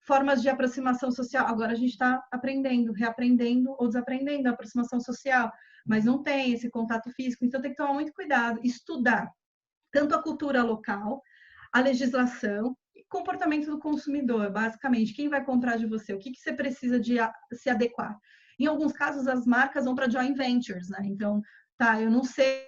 formas de aproximação social. Agora a gente está aprendendo, reaprendendo ou desaprendendo a aproximação social, mas não tem esse contato físico. Então, tem que tomar muito cuidado, estudar tanto a cultura local, a legislação e comportamento do consumidor, basicamente. Quem vai comprar de você? O que você precisa de se adequar? Em alguns casos, as marcas vão para joint ventures, né? Então, tá, eu não sei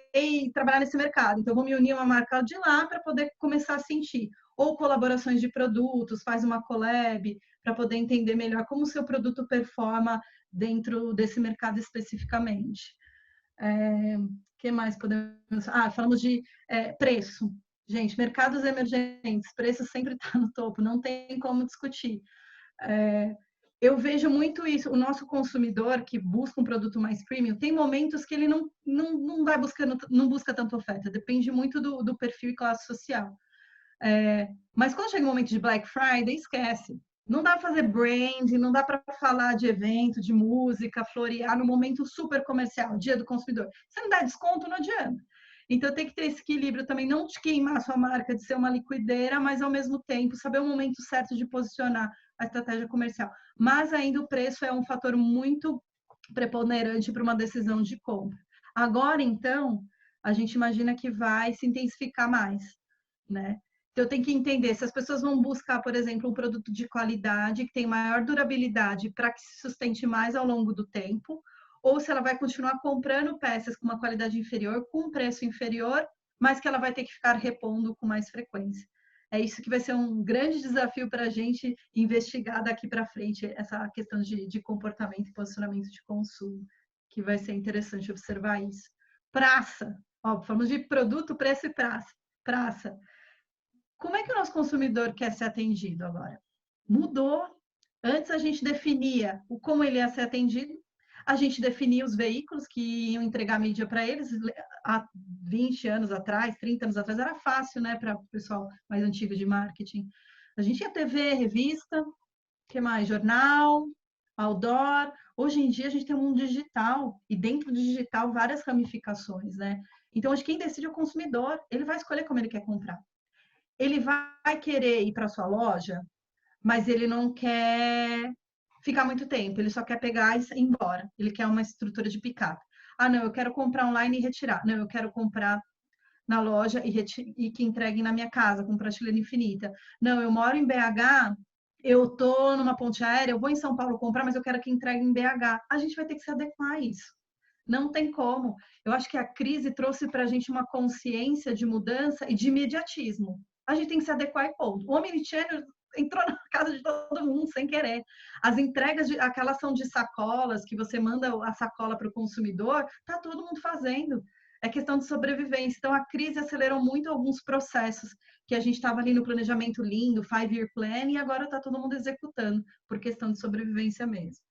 trabalhar nesse mercado, então vou me unir a uma marca de lá para poder começar a sentir. Ou colaborações de produtos, faz uma collab para poder entender melhor como o seu produto performa dentro desse mercado especificamente. Que mais podemos... falamos de preço. Gente, mercados emergentes, preço sempre está no topo, não tem como discutir. eu vejo muito isso. O nosso consumidor que busca um produto mais premium, tem momentos que ele não vai buscando, não busca tanta oferta. Depende muito do perfil e classe social. Mas quando chega o momento de Black Friday, esquece. Não dá para fazer brand, não dá para falar de evento, de música, florear no momento super comercial, dia do consumidor. Você não dá desconto, não adianta. Então tem que ter esse equilíbrio também, não de queimar a sua marca, de ser uma liquideira, mas ao mesmo tempo saber o momento certo de posicionar a estratégia comercial. Mas ainda o preço é um fator muito preponderante para uma decisão de compra. Agora, então, a gente imagina que vai se intensificar mais, né? Então, eu tenho que entender se as pessoas vão buscar, por exemplo, um produto de qualidade, que tem maior durabilidade para que se sustente mais ao longo do tempo, ou se ela vai continuar comprando peças com uma qualidade inferior, com um preço inferior, mas que ela vai ter que ficar repondo com mais frequência. É isso que vai ser um grande desafio para a gente investigar daqui para frente, essa questão de comportamento e posicionamento de consumo, que vai ser interessante observar isso. Praça, ó, falamos de produto, preço e praça. Praça. Como é que o nosso consumidor quer ser atendido agora? Mudou. Antes a gente definia o como ele ia ser atendido, a gente definia os veículos que iam entregar mídia para eles. Há 20 anos atrás, 30 anos atrás, era fácil, né, para o pessoal mais antigo de marketing. A gente tinha TV, revista, que mais? Jornal, outdoor. Hoje em dia a gente tem um mundo digital e dentro do digital várias ramificações, né? Então hoje quem decide é o consumidor, ele vai escolher como ele quer comprar. Ele vai querer ir para sua loja, mas ele não quer ficar muito tempo, ele só quer pegar e ir embora. Ele quer uma estrutura de pick-up. Ah, não, eu quero comprar online e retirar. Não, eu quero comprar na loja e que entreguem na minha casa, com prateleira infinita. Não, eu moro em BH, eu tô numa ponte aérea, eu vou em São Paulo comprar, mas eu quero que entregue em BH. A gente vai ter que se adequar a isso. Não tem como. Eu acho que a crise trouxe para a gente uma consciência de mudança e de imediatismo. A gente tem que se adequar e ponto. O Omnichannel entrou na casa de todo mundo sem querer. As entregas, aquela ação de sacolas, que você manda a sacola para o consumidor, tá todo mundo fazendo. É questão de sobrevivência. Então, a crise acelerou muito alguns processos que a gente estava ali no planejamento lindo, 5-year plan, e agora está todo mundo executando, por questão de sobrevivência mesmo.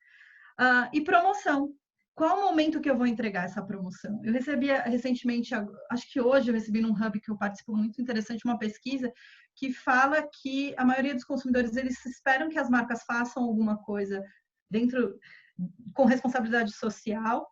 E promoção. Qual o momento que eu vou entregar essa promoção? Eu recebi recentemente, acho que hoje eu recebi num hub que eu participo muito interessante, uma pesquisa que fala que a maioria dos consumidores, eles esperam que as marcas façam alguma coisa dentro, com responsabilidade social,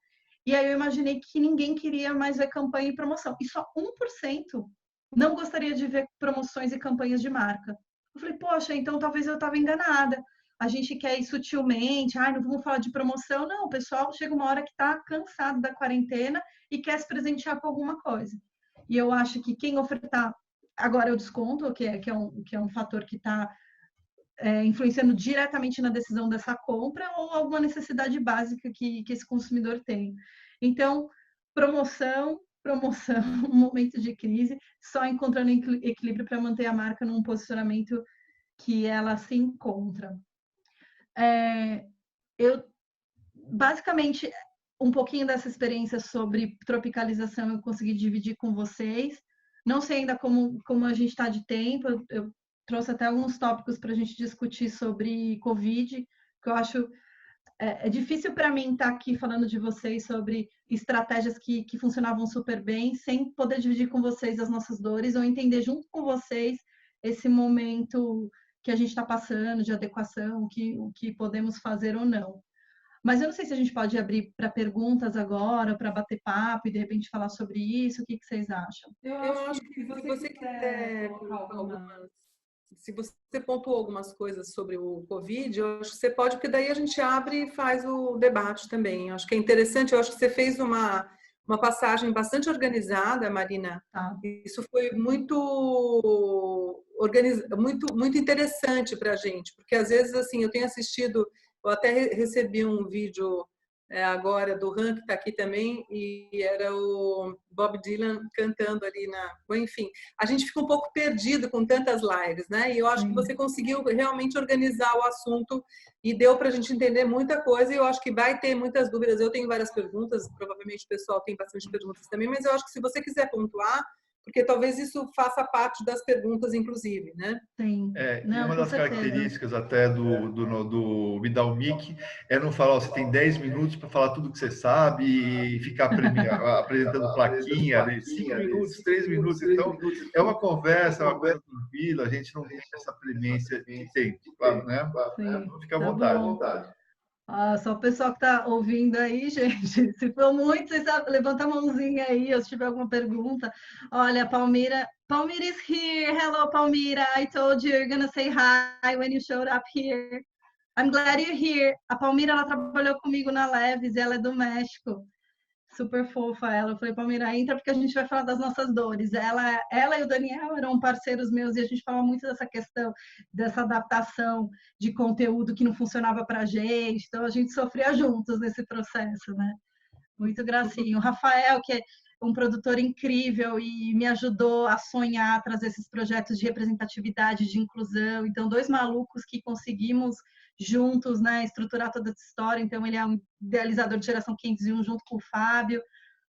e aí eu imaginei que ninguém queria mais ver campanha e promoção, e só 1% não gostaria de ver promoções e campanhas de marca. Eu falei, poxa, então talvez eu estava enganada. A gente quer ir sutilmente, não vamos falar de promoção. Não, o pessoal chega uma hora que está cansado da quarentena e quer se presentear com alguma coisa. E eu acho que quem ofertar agora é o desconto, que é um fator que está influenciando diretamente na decisão dessa compra, ou alguma necessidade básica que esse consumidor tem. Então, promoção, um momento de crise, só encontrando equilíbrio para manter a marca num posicionamento que ela se encontra. Eu, basicamente, um pouquinho dessa experiência sobre tropicalização eu consegui dividir com vocês. Não sei ainda como a gente está de tempo, eu trouxe até alguns tópicos para a gente discutir sobre Covid, que eu acho é difícil para mim estar aqui falando de vocês sobre estratégias que funcionavam super bem, sem poder dividir com vocês as nossas dores, ou entender junto com vocês esse momento que a gente está passando de adequação, o que podemos fazer ou não. Mas eu não sei se a gente pode abrir para perguntas agora, para bater papo e de repente falar sobre isso. O que vocês acham? Eu acho que se você quiser colocar algumas, se você pontuou algumas coisas sobre o Covid, eu acho que você pode, porque daí a gente abre e faz o debate também. Eu acho que é interessante, eu acho que você fez uma passagem bastante organizada, Marina. Tá. Isso foi muito muito interessante para a gente, porque às vezes assim eu tenho assistido, eu até recebi um vídeo agora do Han, que está aqui também, e era o Bob Dylan cantando ali enfim, a gente fica um pouco perdido com tantas lives, né? E eu acho que você conseguiu realmente organizar o assunto e deu para a gente entender muita coisa, e eu acho que vai ter muitas dúvidas. Eu tenho várias perguntas, provavelmente o pessoal tem bastante perguntas também, mas eu acho que se você quiser pontuar, porque talvez isso faça parte das perguntas, inclusive, né? Sim. E Não, uma com das certeza. características até do Me Dá o Mic é não falar, ó, você tem 10 minutos para falar tudo que você sabe e ficar apresentando plaquinha, né? 5 minutos, 3 minutos. Então, é uma conversa, é uma coisa tranquila, a gente não tem essa premência que tem, claro, né? Sim, Então, fica à tá vontade. bom. Ah, só o pessoal que está ouvindo aí, gente, se for muito, vocês levanta a mãozinha aí, ou se tiver alguma pergunta. Olha, Palmira is here. Hello, Palmira. I told you you're gonna say hi when you showed up here. I'm glad you're here. A Palmira, ela trabalhou comigo na Leves, e ela é do México. Super fofa ela. Eu falei, Palmira, entra porque a gente vai falar das nossas dores. Ela e o Daniel eram parceiros meus e a gente falava muito dessa questão, dessa adaptação de conteúdo que não funcionava para a gente. Então, a gente sofria juntos nesse processo, né? Muito gracinha. O Rafael, que é um produtor incrível e me ajudou a sonhar, a trazer esses projetos de representatividade, de inclusão. Então, 2 malucos que conseguimos juntos, né, estruturar toda essa história. Então, ele é um idealizador de Geração 501 junto com o Fábio.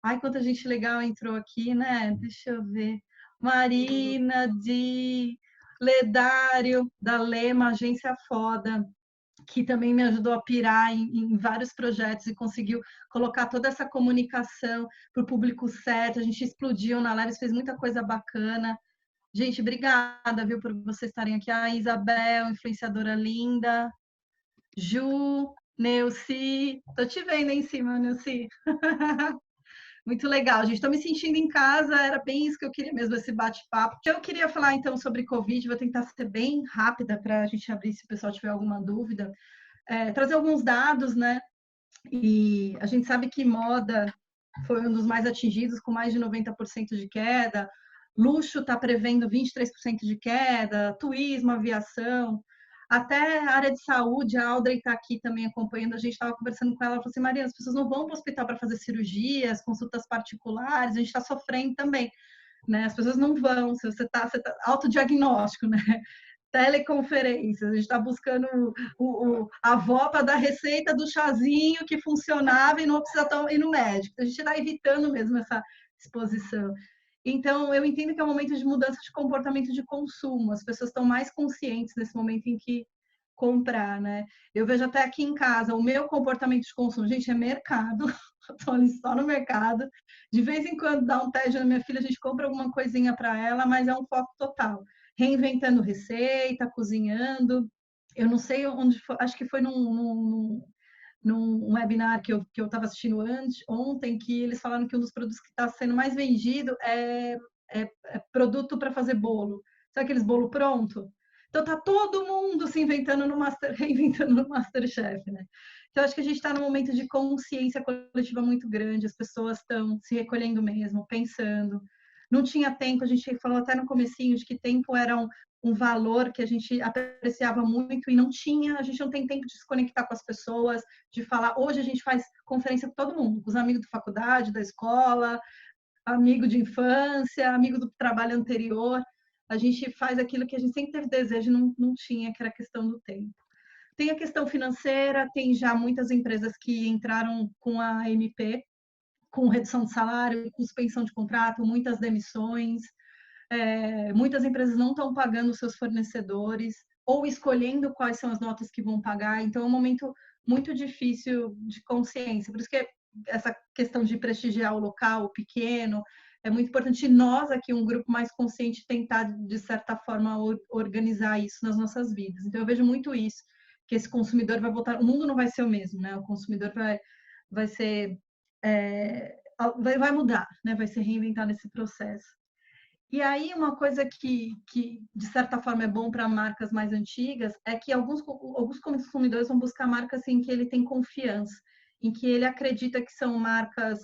Ai, quanta gente legal entrou aqui, né? Deixa eu ver. Marina, de Ledário, da Lema, agência foda, que também me ajudou a pirar em vários projetos e conseguiu colocar toda essa comunicação para o público certo. A gente explodiu na Leves, fez muita coisa bacana. Gente, obrigada, viu, por vocês estarem aqui. A Isabel, influenciadora linda. Ju, Neuci. Tô te vendo aí em cima, Neuci. Muito legal, gente. Estou me sentindo em casa, era bem isso que eu queria mesmo, esse bate-papo. Eu queria falar, então, sobre Covid, vou tentar ser bem rápida para a gente abrir se o pessoal tiver alguma dúvida. Trazer alguns dados, né? E a gente sabe que moda foi um dos mais atingidos, com mais de 90% de queda. Luxo está prevendo 23% de queda, turismo, aviação. Até a área de saúde, a Audrey está aqui também acompanhando, a gente estava conversando com ela, ela falou assim, Maria, as pessoas não vão para o hospital para fazer cirurgias, consultas particulares, a gente está sofrendo também, né? As pessoas não vão, se você está autodiagnóstico, né? Teleconferências, a gente está buscando a avó para dar receita do chazinho que funcionava e não precisa ir no médico. A gente está evitando mesmo essa exposição. Então, eu entendo que é um momento de mudança de comportamento de consumo. As pessoas estão mais conscientes nesse momento em que comprar, né? Eu vejo até aqui em casa, o meu comportamento de consumo, gente, é mercado. Estou ali só no mercado. De vez em quando dá um tédio na minha filha, a gente compra alguma coisinha para ela, mas é um foco total. Reinventando receita, cozinhando. Eu não sei onde foi, acho que foi num webinar que eu estava assistindo ontem, que eles falaram que um dos produtos que está sendo mais vendido é produto para fazer bolo. Sabe aqueles bolo pronto? Então tá todo mundo se inventando reinventando no MasterChef, né? Então acho que a gente está num momento de consciência coletiva muito grande, as pessoas estão se recolhendo mesmo, pensando. Não tinha tempo, a gente falou até no comecinho de que tempo era um valor que a gente apreciava muito e não tinha, a gente não tem tempo de se conectar com as pessoas, de falar. Hoje a gente faz conferência com todo mundo, com os amigos da faculdade, da escola, amigo de infância, amigo do trabalho anterior. A gente faz aquilo que a gente sempre teve desejo, não tinha, que era a questão do tempo. Tem a questão financeira, tem já muitas empresas que entraram com a MP, com redução de salário, com suspensão de contrato, muitas demissões. Muitas empresas não estão pagando os seus fornecedores ou escolhendo quais são as notas que vão pagar. Então, é um momento muito difícil de consciência. Por isso que essa questão de prestigiar o local, o pequeno, é muito importante. Nós aqui, um grupo mais consciente, tentar, de certa forma, organizar isso nas nossas vidas. Então, eu vejo muito isso, que esse consumidor vai voltar... O mundo não vai ser o mesmo, né? O consumidor vai ser... vai mudar, né? Vai se reinventar nesse processo. E aí, uma coisa que de certa forma, é bom para marcas mais antigas é que alguns consumidores vão buscar marcas em que ele tem confiança, em que ele acredita que são marcas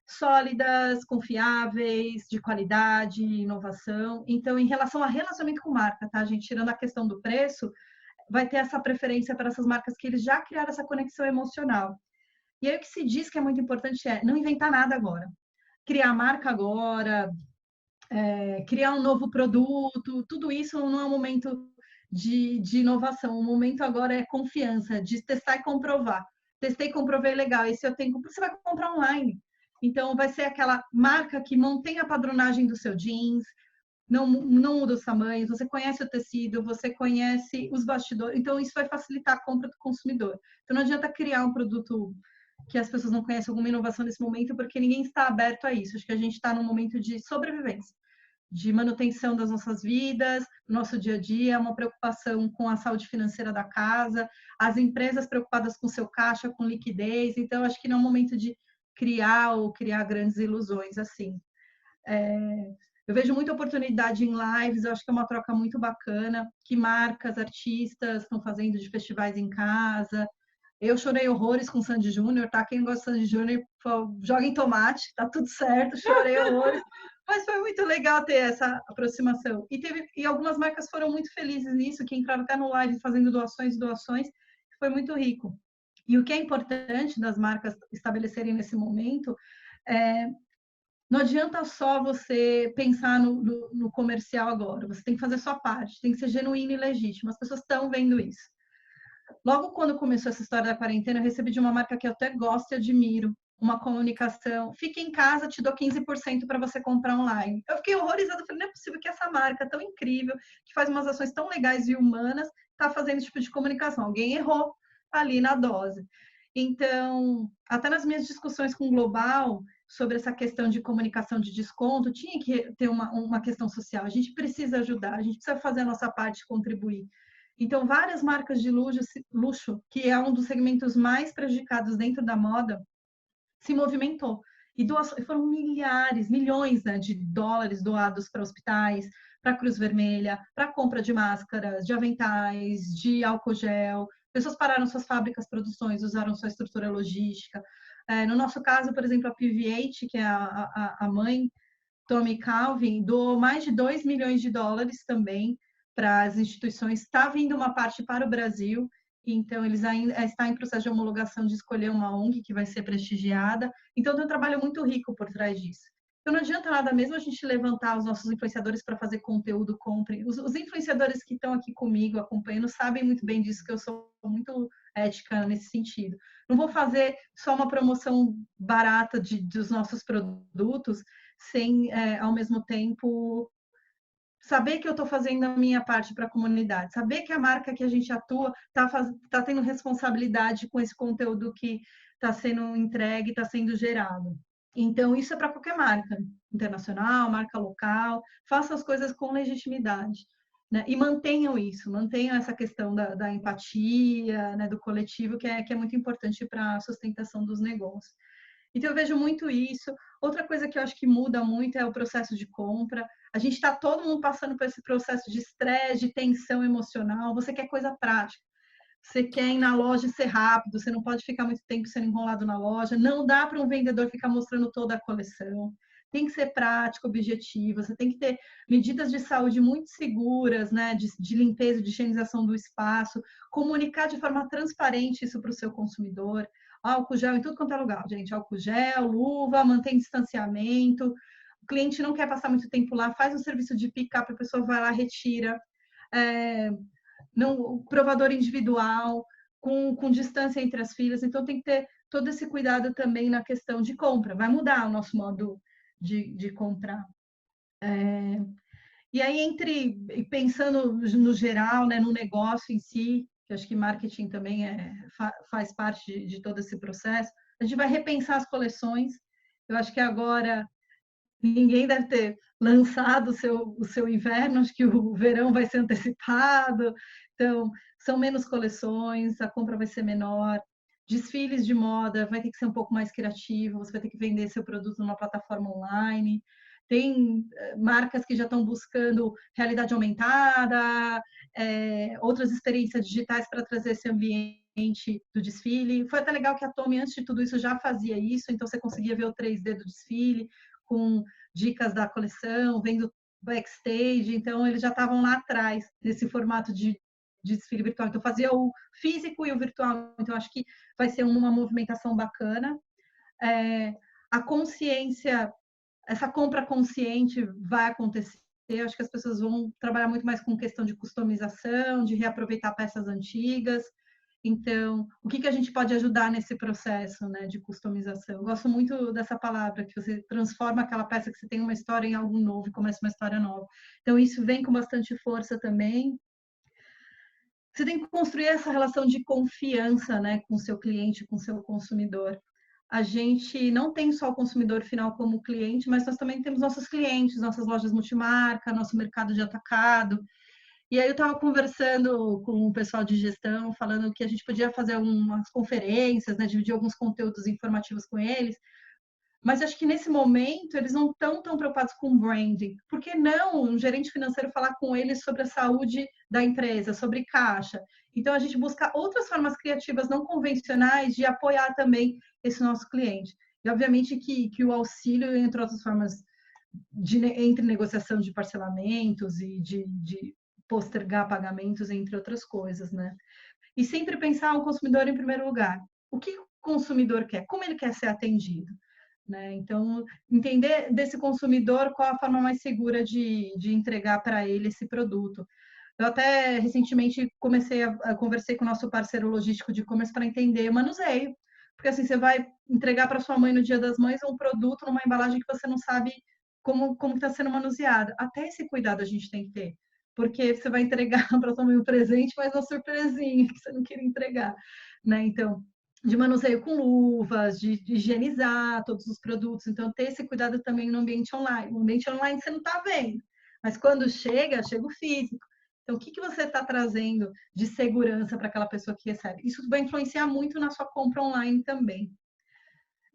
sólidas, confiáveis, de qualidade, inovação. Então, em relação a relacionamento com marca, tá, gente? Tirando a questão do preço, vai ter essa preferência para essas marcas que eles já criaram essa conexão emocional. E aí, o que se diz que é muito importante é não inventar nada agora. Criar marca agora... criar um novo produto, tudo isso não é um momento de inovação. O momento agora é confiança, de testar e comprovar. Testei, comprovei, legal. Esse eu tenho, você vai comprar online. Então, vai ser aquela marca que mantém a padronagem do seu jeans, não muda os tamanhos, você conhece o tecido, você conhece os bastidores, então isso vai facilitar a compra do consumidor. Então não adianta criar um produto que as pessoas não conhecem, alguma inovação nesse momento, porque ninguém está aberto a isso. Acho que a gente está num momento de sobrevivência, de manutenção das nossas vidas, do nosso dia a dia, uma preocupação com a saúde financeira da casa, as empresas preocupadas com seu caixa, com liquidez, então acho que não é um momento de criar grandes ilusões assim. Eu vejo muita oportunidade em lives, eu acho que é uma troca muito bacana, que marcas, artistas estão fazendo de festivais em casa. Eu chorei horrores com Sandy Júnior, tá? Quem gosta de Sandy Júnior, joga em tomate, tá tudo certo, chorei horrores. Mas foi muito legal ter essa aproximação. E algumas marcas foram muito felizes nisso, que entraram até no live fazendo doações, foi muito rico. E o que é importante das marcas estabelecerem nesse momento não adianta só você pensar no comercial agora, você tem que fazer a sua parte, tem que ser genuíno e legítimo, as pessoas estão vendo isso. Logo quando começou essa história da quarentena, eu recebi de uma marca que eu até gosto e admiro, uma comunicação, fica em casa, te dou 15% para você comprar online. Eu fiquei horrorizada, falei, não é possível que essa marca tão incrível, que faz umas ações tão legais e humanas, está fazendo esse tipo de comunicação. Alguém errou ali na dose. Então, até nas minhas discussões com o Global, sobre essa questão de comunicação de desconto, tinha que ter uma questão social. A gente precisa ajudar, a gente precisa fazer a nossa parte, contribuir. Então, várias marcas de luxo, que é um dos segmentos mais prejudicados dentro da moda, se movimentou. E foram milhões, né, de dólares doados para hospitais, para a Cruz Vermelha, para compra de máscaras, de aventais, de álcool gel. Pessoas pararam suas fábricas, produções, usaram sua estrutura logística. No nosso caso, por exemplo, a PVH, que é a mãe, Tommy Calvin, doou mais de 2 milhões de dólares também para as instituições. Está vindo uma parte para o Brasil, então eles ainda estão em processo de homologação de escolher uma ONG que vai ser prestigiada. Então tem um trabalho muito rico por trás disso. Então não adianta nada mesmo a gente levantar os nossos influenciadores para fazer conteúdo, comprem. Os influenciadores que estão aqui comigo acompanhando sabem muito bem disso, que eu sou muito ética nesse sentido. Não vou fazer só uma promoção barata dos nossos produtos sem, ao mesmo tempo, saber que eu estou fazendo a minha parte para a comunidade, saber que a marca que a gente atua está tendo responsabilidade com esse conteúdo que está sendo entregue, está sendo gerado. Então, isso é para qualquer marca, internacional, marca local, faça as coisas com legitimidade. Né? E mantenham essa questão da empatia, né, do coletivo, que é muito importante para a sustentação dos negócios. Então, eu vejo muito isso. Outra coisa que eu acho que muda muito é o processo de compra. A gente está todo mundo passando por esse processo de estresse, de tensão emocional. Você quer coisa prática. Você quer ir na loja e ser rápido. Você não pode ficar muito tempo sendo enrolado na loja. Não dá para um vendedor ficar mostrando toda a coleção. Tem que ser prático, objetivo. Você tem que ter medidas de saúde muito seguras, né? De limpeza, de higienização do espaço. Comunicar de forma transparente isso para o seu consumidor. Álcool gel em tudo quanto é lugar, gente. Álcool gel, luva, mantém distanciamento. O cliente não quer passar muito tempo lá, faz um serviço de pick-up, a pessoa vai lá, retira. O provador individual, com distância entre as filas. Então, tem que ter todo esse cuidado também na questão de compra. Vai mudar o nosso modo de comprar. E aí, pensando no geral, né, no negócio em si, que acho que marketing também faz parte de todo esse processo, a gente vai repensar as coleções. Eu acho que agora ninguém deve ter lançado o seu inverno, acho que o verão vai ser antecipado, então são menos coleções, a compra vai ser menor, desfiles de moda vai ter que ser um pouco mais criativo, você vai ter que vender seu produto numa plataforma online. Tem marcas que já estão buscando realidade aumentada, outras experiências digitais para trazer esse ambiente do desfile. Foi até legal que a Tommy, antes de tudo isso, já fazia isso, então você conseguia ver o 3D do desfile, com dicas da coleção, vendo backstage, então eles já estavam lá atrás, nesse formato de desfile virtual. Então, fazia o físico e o virtual. Então, acho que vai ser uma movimentação bacana. A consciência, essa compra consciente vai acontecer. Eu acho que as pessoas vão trabalhar muito mais com questão de customização, de reaproveitar peças antigas. Então, o que a gente pode ajudar nesse processo, né, de customização? Eu gosto muito dessa palavra, que você transforma aquela peça que você tem uma história em algo novo e começa uma história nova. Então, isso vem com bastante força também. Você tem que construir essa relação de confiança, né, com o seu cliente, com o seu consumidor. A gente não tem só o consumidor final como cliente, mas nós também temos nossos clientes, nossas lojas multimarca, nosso mercado de atacado. E aí eu estava conversando com o pessoal de gestão, falando que a gente podia fazer umas conferências, né, dividir alguns conteúdos informativos com eles, mas acho que nesse momento eles não estão tão preocupados com branding. Por que não um gerente financeiro falar com eles sobre a saúde da empresa, sobre caixa? Então a gente busca outras formas criativas não convencionais de apoiar também esse nosso cliente. E obviamente que o auxílio, entre outras formas, entre negociação de parcelamentos e de postergar pagamentos, entre outras coisas, né? E sempre pensar o consumidor em primeiro lugar. O que o consumidor quer? Como ele quer ser atendido? Né? Então, entender desse consumidor qual a forma mais segura de entregar para ele esse produto. Eu até recentemente conversei com o nosso parceiro logístico de e-commerce para entender o manuseio. Porque assim, você vai entregar para sua mãe no Dia das Mães um produto numa embalagem que você não sabe como está sendo manuseado. Até esse cuidado a gente tem que ter. Porque você vai entregar para sua mãe um presente, mas uma surpresinha que você não queria entregar. Né? Então, de manuseio com luvas, de higienizar todos os produtos. Então, ter esse cuidado também no ambiente online. No ambiente online você não está vendo, mas quando chega o físico. Então, o que você está trazendo de segurança para aquela pessoa que recebe? Isso vai influenciar muito na sua compra online também.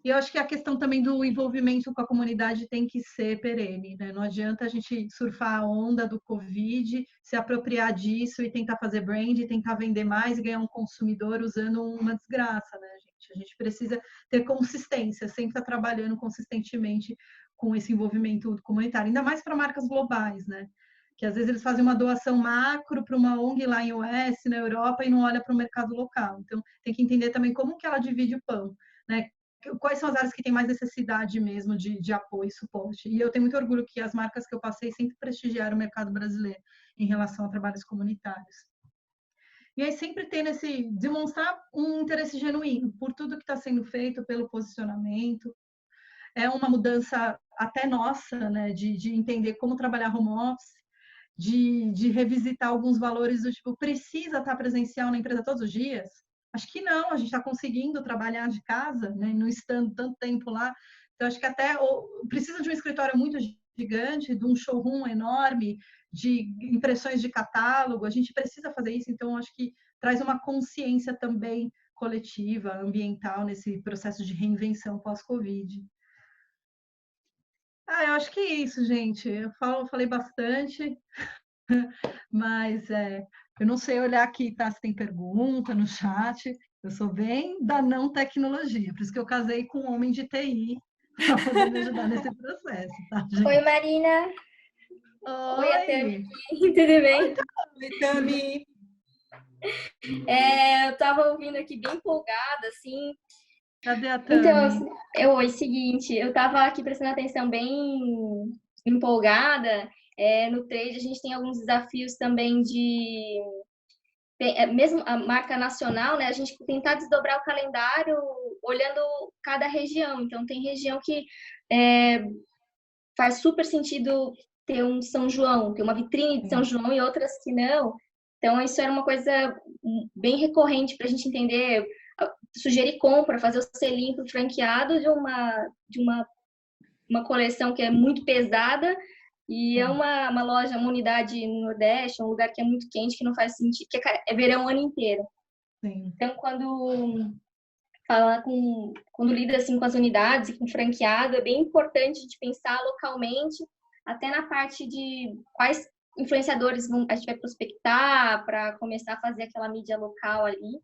E eu acho que a questão também do envolvimento com a comunidade tem que ser perene, né? Não adianta a gente surfar a onda do Covid, se apropriar disso e tentar fazer brand, tentar vender mais e ganhar um consumidor usando uma desgraça, né, gente? A gente precisa ter consistência, sempre estar trabalhando consistentemente com esse envolvimento comunitário, ainda mais para marcas globais, né? Que às vezes eles fazem uma doação macro para uma ONG lá em US, na Europa, e não olha para o mercado local. Então, tem que entender também como que ela divide o pão, né? Quais são as áreas que têm mais necessidade mesmo de apoio e suporte. E eu tenho muito orgulho que as marcas que eu passei sempre prestigiaram o mercado brasileiro em relação a trabalhos comunitários. E aí sempre tem demonstrar um interesse genuíno por tudo que está sendo feito, pelo posicionamento. É uma mudança até nossa, né, de entender como trabalhar home office, de revisitar alguns valores do tipo, precisa estar presencial na empresa todos os dias? Acho que não, a gente está conseguindo trabalhar de casa, né, não estando tanto tempo lá. Então, acho que até precisa de um escritório muito gigante, de um showroom enorme, de impressões de catálogo, a gente precisa fazer isso, então acho que traz uma consciência também coletiva, ambiental, nesse processo de reinvenção pós-Covid. Eu acho que é isso, gente. Eu falei bastante, mas eu não sei olhar aqui, tá? Se tem pergunta no chat. Eu sou bem da não tecnologia, por isso que eu casei com um homem de TI para poder me ajudar nesse processo, tá, gente? Oi, Marina. Oi, a Tami. Tudo bem? Oi, Tami. Eu estava ouvindo aqui bem empolgada, assim. Cadê a Tami? Então, oi, seguinte, eu estava aqui prestando atenção bem empolgada. No trade a gente tem alguns desafios também mesmo a marca nacional, né? A gente tentar desdobrar o calendário olhando cada região. Então, tem região que faz super sentido ter um São João, ter uma vitrine de São João e outras que não. Então, isso era uma coisa bem recorrente para a gente entender, sugerir compra, fazer o selinho para o franqueado de uma coleção que é muito pesada e é uma loja, uma unidade no Nordeste, um lugar que é muito quente, que não faz sentido, que é verão o ano inteiro. Sim. Então, quando lida assim com as unidades e com o franqueado, é bem importante de pensar localmente, até na parte de quais influenciadores a gente vai prospectar para começar a fazer aquela mídia local ali.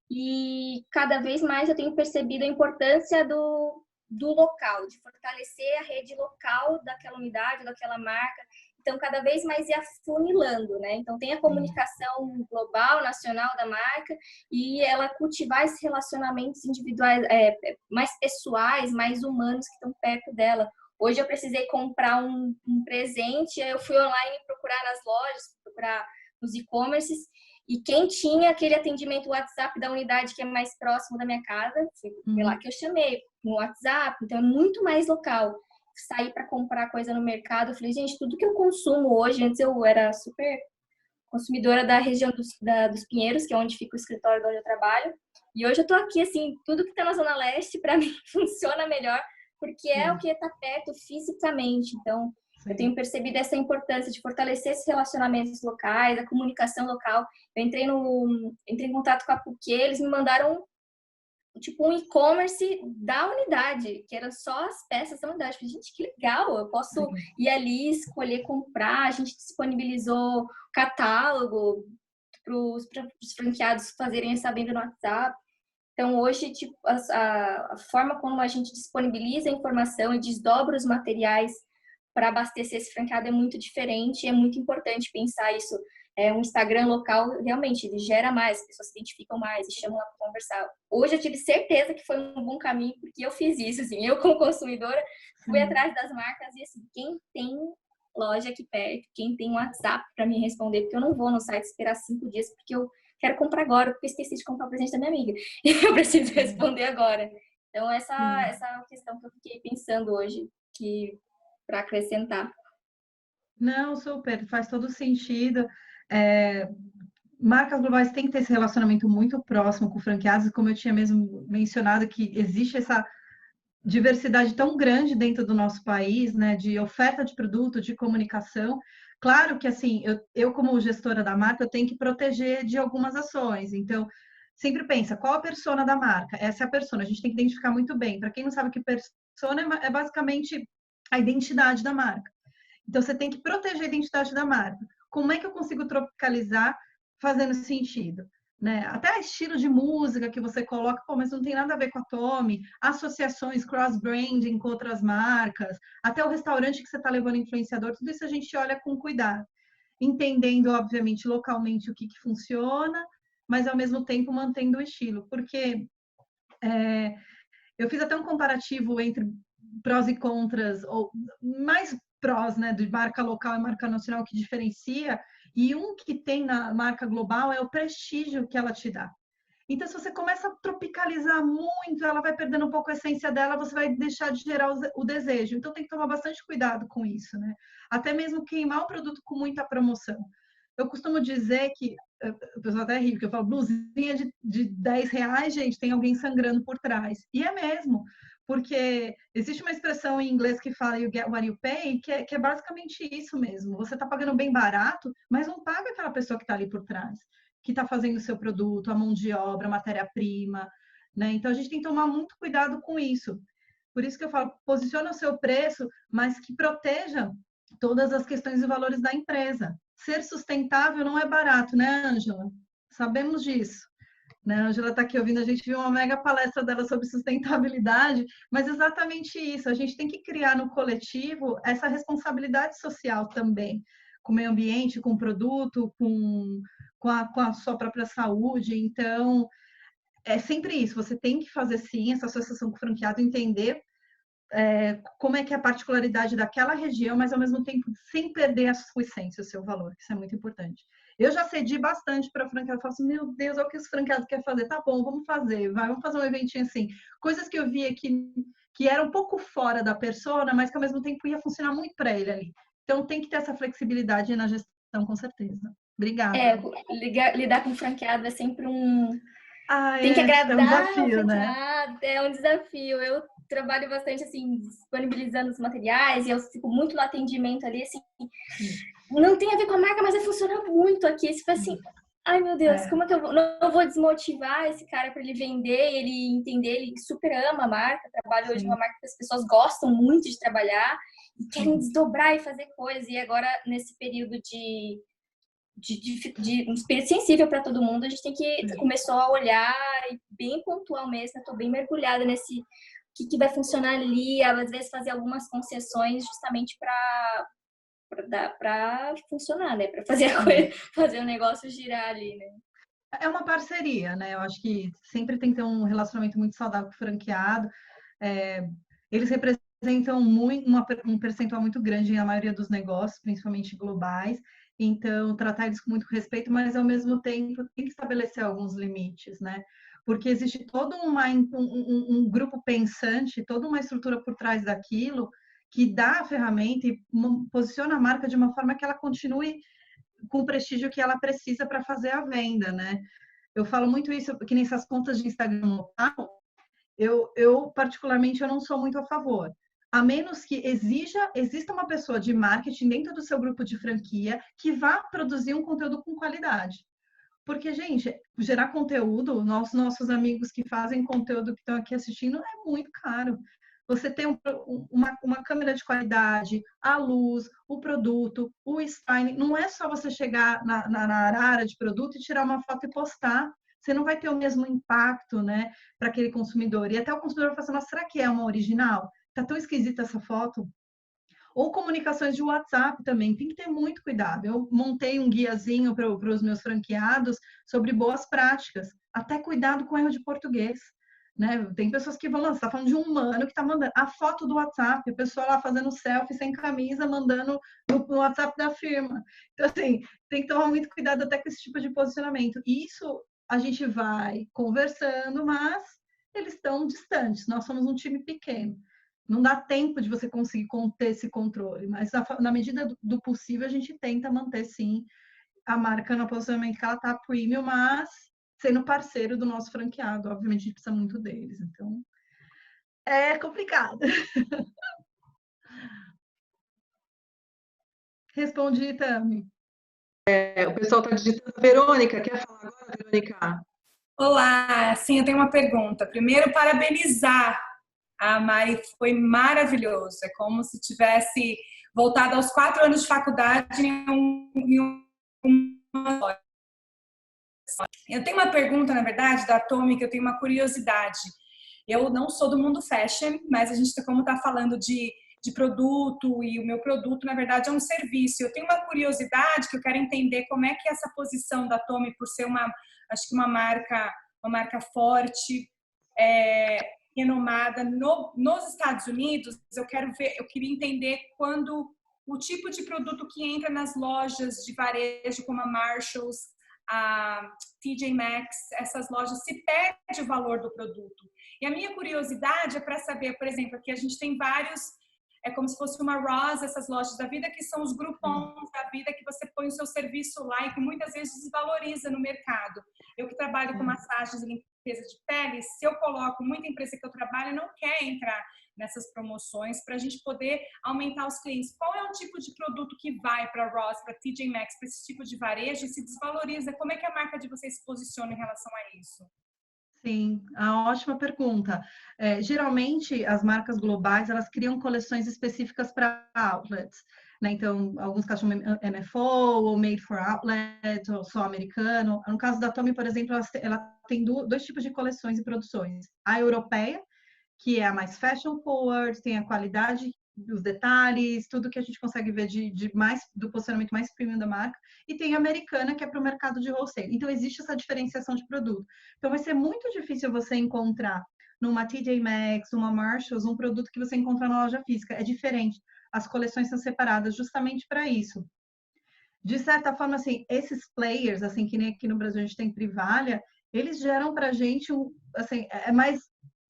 E cada vez mais eu tenho percebido a importância do local, de fortalecer a rede local daquela unidade, daquela marca. Então, cada vez mais ir afunilando, né? Então, tem a comunicação global, nacional da marca e ela cultivar esses relacionamentos individuais, mais pessoais, mais humanos que estão perto dela. Hoje eu precisei comprar um presente, eu fui online procurar nas lojas, procurar nos e-commerces E quem tinha aquele atendimento WhatsApp da unidade que é mais próximo da minha casa, foi lá que eu chamei, no WhatsApp. Então, é muito mais local. Sair para comprar coisa no mercado, eu falei, gente, tudo que eu consumo hoje, antes eu era super consumidora da região dos Pinheiros, que é onde fica o escritório onde eu trabalho. E hoje eu tô aqui, assim, tudo que tá na Zona Leste, para mim, funciona melhor, porque é o que tá perto fisicamente. Então, eu tenho percebido essa importância de fortalecer esses relacionamentos locais, a comunicação local. Eu entrei em contato com a PUC, eles me mandaram tipo um e-commerce da unidade, que era só as peças da unidade. Falei, gente, que legal, eu posso ir ali, escolher comprar. A gente disponibilizou catálogo para os franqueados fazerem essa venda no WhatsApp. Então, hoje, tipo, a forma como a gente disponibiliza a informação e desdobra os materiais para abastecer esse franqueado é muito diferente, e é muito importante pensar isso. Um Instagram local, realmente, ele gera mais, as pessoas se identificam mais e chamam lá para conversar. Hoje eu tive certeza que foi um bom caminho, porque eu fiz isso, assim, eu como consumidora fui atrás das marcas e, assim, quem tem loja aqui perto, quem tem WhatsApp para me responder, porque eu não vou no site esperar 5 dias, porque eu quero comprar agora, porque eu esqueci de comprar o presente da minha amiga, e eu preciso responder agora. Então, essa questão que eu fiquei pensando hoje, para acrescentar. Não, super, faz todo sentido. Marcas globais têm que ter esse relacionamento muito próximo com franqueados, como eu tinha mesmo mencionado, que existe essa diversidade tão grande dentro do nosso país, né, de oferta de produto, de comunicação. Claro que, assim, eu como gestora da marca, eu tenho que proteger de algumas ações. Então, sempre pensa, qual a persona da marca? Essa é a persona, a gente tem que identificar muito bem. Para quem não sabe o que persona é basicamente a identidade da marca. Então, você tem que proteger a identidade da marca. Como é que eu consigo tropicalizar fazendo sentido? Né? Até estilo de música que você coloca, pô, mas não tem nada a ver com a Tommy, associações, cross-branding com outras marcas, até o restaurante que você está levando influenciador, tudo isso a gente olha com cuidado, entendendo, obviamente, localmente o que funciona, mas ao mesmo tempo mantendo o estilo, porque eu fiz até um comparativo entre prós e contras, ou mais prós, né, de marca local e marca nacional que diferencia, e um que tem na marca global é o prestígio que ela te dá. Então, se você começa a tropicalizar muito, ela vai perdendo um pouco a essência dela, você vai deixar de gerar o desejo. Então, tem que tomar bastante cuidado com isso, né? Até mesmo queimar o produto com muita promoção. Eu costumo dizer que, o pessoal até ri, porque eu falo, blusinha de 10 reais, gente, tem alguém sangrando por trás. E é mesmo, porque existe uma expressão em inglês que fala you get what you pay, que é basicamente isso mesmo. Você está pagando bem barato, mas não paga aquela pessoa que está ali por trás, que está fazendo o seu produto, a mão de obra, a matéria-prima, né? Então, a gente tem que tomar muito cuidado com isso. Por isso que eu falo, posiciona o seu preço, mas que proteja todas as questões e valores da empresa. Ser sustentável não é barato, né, Ângela? Sabemos disso. Né? A Ângela está aqui ouvindo, a gente viu uma mega palestra dela sobre sustentabilidade, mas exatamente isso, a gente tem que criar no coletivo essa responsabilidade social também, com o meio ambiente, com o produto, com a sua própria saúde. Então, é sempre isso, você tem que fazer sim essa associação com o franqueado, entender como é que é a particularidade daquela região, mas ao mesmo tempo sem perder a sua essência, o seu valor. Isso é muito importante. Eu já cedi bastante para franqueado, eu falo assim, meu Deus, olha o que os franqueados querem fazer. Tá bom, vamos fazer, vamos fazer um eventinho assim. Coisas que eu via que era um pouco fora da persona, mas que ao mesmo tempo ia funcionar muito para ele ali. Então tem que ter essa flexibilidade na gestão, com certeza. Obrigada. Lidar com franqueado é sempre tem que é agradar um desafio, né? É um desafio. Eu trabalho bastante, assim, disponibilizando os materiais, e eu fico muito no atendimento ali, assim, não tem a ver com a marca, mas funciona muito aqui. Você fala assim, ai meu Deus, como é que eu vou desmotivar esse cara para ele vender, ele entender, ele super ama a marca, trabalha hoje numa marca que as pessoas gostam muito de trabalhar e querem desdobrar e fazer coisas, e agora nesse período de um espírito sensível para todo mundo, a gente tem que começar a olhar bem pontual mesmo. Eu tô bem mergulhada nesse que vai funcionar ali, às vezes fazer algumas concessões justamente para funcionar, né? Para fazer a coisa, fazer o negócio girar ali, né? É uma parceria, né? Eu acho que sempre tem que ter um relacionamento muito saudável com o franqueado. Eles representam um percentual muito grande na maioria dos negócios, principalmente globais. Então, tratar eles com muito respeito, mas ao mesmo tempo tem que estabelecer alguns limites, né? Porque existe todo um grupo pensante, toda uma estrutura por trás daquilo que dá a ferramenta e posiciona a marca de uma forma que ela continue com o prestígio que ela precisa para fazer a venda, né? Eu falo muito isso, que nessas contas de Instagram local, eu particularmente eu não sou muito a favor. A menos que exista uma pessoa de marketing dentro do seu grupo de franquia que vá produzir um conteúdo com qualidade. Porque, gente, gerar conteúdo, nossos amigos que fazem conteúdo que estão aqui assistindo, é muito caro. Você tem uma câmera de qualidade, a luz, o produto, o styling. Não é só você chegar na área de produto e tirar uma foto e postar. Você não vai ter o mesmo impacto, né, para aquele consumidor. E até o consumidor vai falar, será que é uma original? Tá tão esquisita essa foto. Ou comunicações de WhatsApp também, tem que ter muito cuidado. Eu montei um guiazinho para os meus franqueados sobre boas práticas, até cuidado com erro de português. Né? Tem pessoas que vão, você está falando de um humano que está mandando a foto do WhatsApp, a pessoa lá fazendo selfie sem camisa, mandando no WhatsApp da firma. Então, assim, tem que tomar muito cuidado até com esse tipo de posicionamento. E isso a gente vai conversando, mas eles estão distantes. Nós somos um time pequeno. Não dá tempo de você conseguir conter esse controle, mas na medida do possível a gente tenta manter, sim, a marca no posicionamento que ela está premium, mas sendo parceiro do nosso franqueado. Obviamente, a gente precisa muito deles. Então, é complicado. Respondi, Tami. O pessoal está digitando. Verônica, quer falar agora, Verônica? Olá, sim, eu tenho uma pergunta. Primeiro, parabenizar a Mari, foi maravilhoso. É como se tivesse voltado aos 4 anos de faculdade em uma... Eu tenho uma pergunta, na verdade, da Tommy, que eu tenho uma curiosidade. Eu não sou do mundo fashion, mas a gente, como está falando de produto, e o meu produto, na verdade, é um serviço. Eu tenho uma curiosidade que eu quero entender como é que essa posição da Tommy, por ser acho que uma marca forte, renomada nos Estados Unidos, eu queria entender quando o tipo de produto que entra nas lojas de varejo, como a Marshalls, a TJ Maxx, essas lojas, se perde o valor do produto. E a minha curiosidade é para saber, por exemplo, aqui a gente tem vários, é como se fosse uma Ross, essas lojas da vida, que são os Groupons da vida, que você põe o seu serviço lá e que muitas vezes desvaloriza no mercado. Eu que trabalho com massagens e limpeza de pele, se eu coloco, muita empresa que eu trabalho não quer entrar nessas promoções para a gente poder aumentar os clientes. Qual é o tipo de produto que vai para Ross, para TJ Maxx, para esse tipo de varejo e se desvaloriza? Como é que a marca de vocês se posiciona em relação a isso? Sim, a ótima pergunta. Geralmente, as marcas globais, elas criam coleções específicas para outlets, né? Então, alguns casos chamam MFO, ou Made for Outlet, ou só americano. No caso da Tommy, por exemplo, ela tem dois tipos de coleções e produções. A europeia, que é a mais fashion forward, tem a qualidade, os detalhes, tudo que a gente consegue ver do posicionamento mais premium da marca, e tem a americana, que é para o mercado de wholesale. Então, existe essa diferenciação de produto. Então, vai ser muito difícil você encontrar numa TJ Maxx, numa Marshalls, um produto que você encontra na loja física. É diferente. As coleções são separadas justamente para isso. De certa forma, assim, esses players, assim, que nem aqui no Brasil a gente tem Privalha, eles geram para a gente, assim, é mais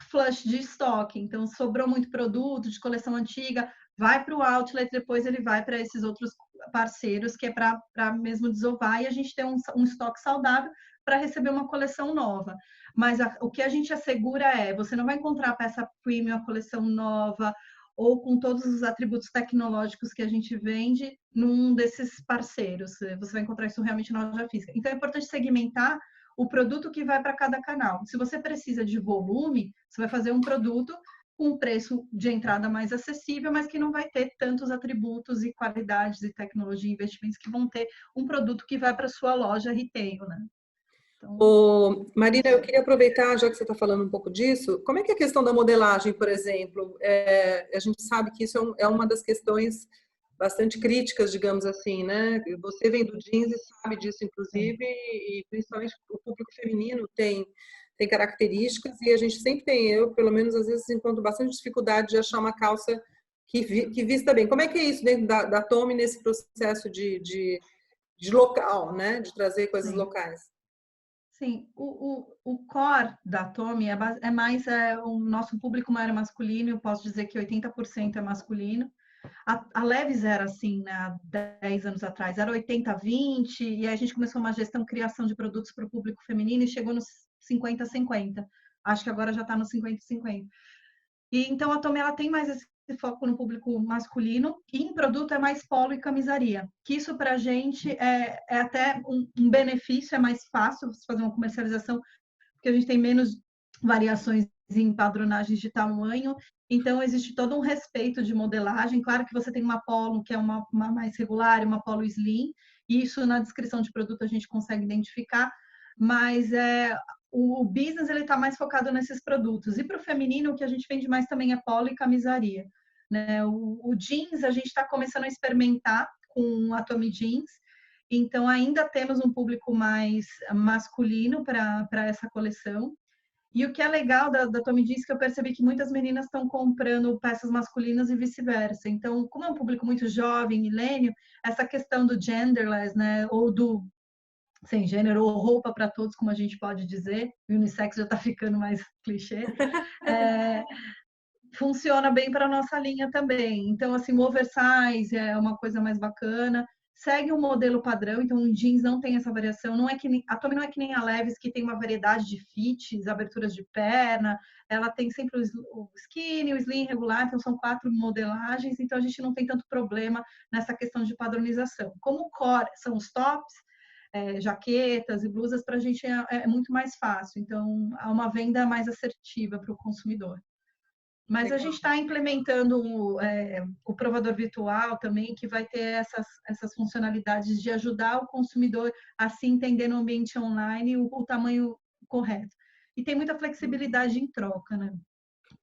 flush de estoque, então sobrou muito produto de coleção antiga, vai para o outlet, depois ele vai para esses outros parceiros, que é para mesmo desovar, e a gente tem um estoque saudável para receber uma coleção nova. Mas o que a gente assegura você não vai encontrar a peça premium, a coleção nova, ou com todos os atributos tecnológicos que a gente vende num desses parceiros. Você vai encontrar isso realmente na loja física. Então, é importante segmentar o produto que vai para cada canal. Se você precisa de volume, você vai fazer um produto com um preço de entrada mais acessível, mas que não vai ter tantos atributos e qualidades e tecnologia e investimentos que vão ter um produto que vai para a sua loja retail, né? Então... Marina, eu queria aproveitar, já que você está falando um pouco disso, como é que é a questão da modelagem, por exemplo? A gente sabe que isso é uma das questões bastante críticas, digamos assim, né? Você vem do jeans e sabe disso, inclusive, e principalmente o público feminino tem características, e a gente sempre tem, eu pelo menos às vezes encontro bastante dificuldade de achar uma calça que vista bem. Como é que é isso dentro da Tommy nesse processo de de local, né? De trazer coisas Sim. locais. Sim, o core da Tommy é mais o nosso público maior é masculino, eu posso dizer que 80% é masculino. A Levis era assim, né, há 10 anos atrás, era 80-20, e aí a gente começou uma gestão, criação de produtos para o público feminino e chegou nos 50-50. Acho que agora já está no 50-50. E então a Tommy ela tem mais esse foco no público masculino e em produto é mais polo e camisaria. Que isso para a gente é até um benefício, é mais fácil você fazer uma comercialização, porque a gente tem menos variações em padronagens de tamanho, então existe todo um respeito de modelagem. Claro que você tem uma polo que é uma mais regular, uma polo slim, e isso na descrição de produto a gente consegue identificar, mas o business ele está mais focado nesses produtos. E para o feminino, o que a gente vende mais também é polo e camisaria. Né? O jeans, a gente está começando a experimentar com a Tommy Jeans, então ainda temos um público mais masculino para essa coleção. E o que é legal da Tommy Jeans, que eu percebi que muitas meninas estão comprando peças masculinas e vice-versa. Então, como é um público muito jovem, milênio, essa questão do genderless, né, ou do sem gênero, ou roupa para todos, como a gente pode dizer, o unissex já está ficando mais clichê, funciona bem para a nossa linha também. Então, assim, o oversize é uma coisa mais bacana, segue um modelo padrão, então o jeans não tem essa variação, não é que nem, a Tommy não é que nem a Levi's, que tem uma variedade de fits, aberturas de perna, ela tem sempre o skinny, o slim regular, então são 4 modelagens, então a gente não tem tanto problema nessa questão de padronização. Como o core são os tops, jaquetas e blusas, para a gente é muito mais fácil, então há uma venda mais assertiva para o consumidor. Mas a gente está implementando o provador virtual também, que vai ter essas funcionalidades de ajudar o consumidor a se entender no ambiente online o tamanho correto. E tem muita flexibilidade em troca, né?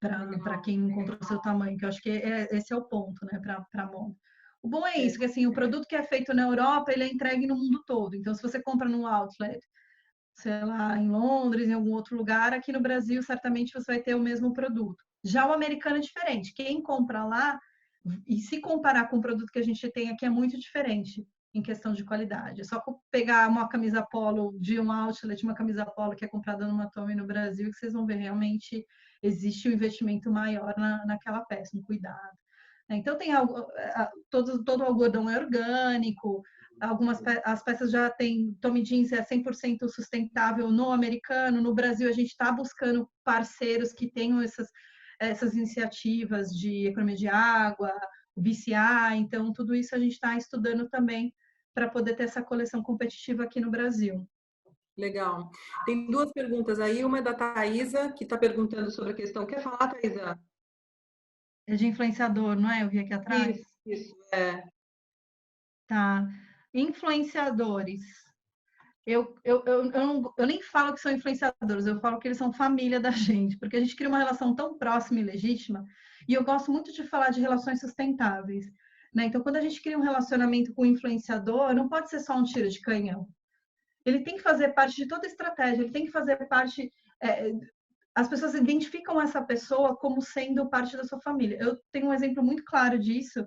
Para quem encontrou o seu tamanho, que eu acho que esse é o ponto, né? Para a moda. O bom é isso, que assim, o produto que é feito na Europa, ele é entregue no mundo todo. Então, se você compra num outlet, sei lá, em Londres, em algum outro lugar, aqui no Brasil, certamente você vai ter o mesmo produto. Já o americano é diferente. Quem compra lá, e se comparar com o produto que a gente tem aqui, é muito diferente em questão de qualidade. É só pegar uma camisa polo de um outlet, uma camisa polo que é comprada numa Tommy no Brasil, que vocês vão ver realmente existe um investimento maior naquela peça, um cuidado. Então, tem todo o algodão é orgânico, as peças já tem, Tommy Jeans é 100% sustentável no americano, no Brasil a gente está buscando parceiros que tenham essas iniciativas de economia de água, o BCA, então tudo isso a gente está estudando também para poder ter essa coleção competitiva aqui no Brasil. Legal. Tem 2 perguntas aí, uma é da Thaisa, que está perguntando sobre a questão. Quer falar, Thaisa? É de influenciador, não é? Eu vi aqui atrás. Isso, Tá. Influenciadores. Eu nem falo que são influenciadores, eu falo que eles são família da gente, porque a gente cria uma relação tão próxima e legítima, e eu gosto muito de falar de relações sustentáveis. Né? Então, quando a gente cria um relacionamento com o influenciador, não pode ser só um tiro de canhão. Ele tem que fazer parte de toda a estratégia, ele tem que fazer parte... as pessoas identificam essa pessoa como sendo parte da sua família. Eu tenho um exemplo muito claro disso,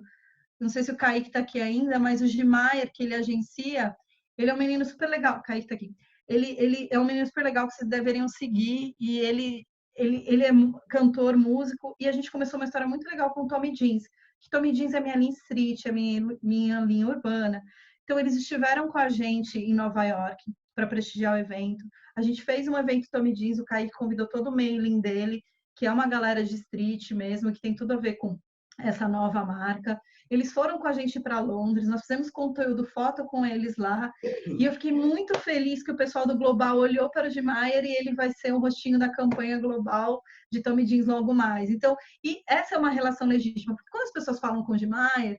não sei se o Kaique está aqui ainda, mas o Gimayer, que ele agencia, ele é um menino super legal. O Kaique está aqui. Ele é um menino super legal que vocês deveriam seguir, e ele é cantor, músico, e a gente começou uma história muito legal com o Tommy Jeans, que Tommy Jeans é minha linha street, é minha linha urbana. Então, eles estiveram com a gente em Nova York para prestigiar o evento. A gente fez um evento Tommy Jeans, o Kaique convidou todo o mailing dele, que é uma galera de street mesmo, que tem tudo a ver com essa nova marca. Eles foram com a gente para Londres, nós fizemos conteúdo, foto com eles lá, e eu fiquei muito feliz que o pessoal do Global olhou para o Gimayer e ele vai ser o rostinho da campanha global de Tommy Jeans logo mais. Então, e essa é uma relação legítima, porque quando as pessoas falam com o Gimayer,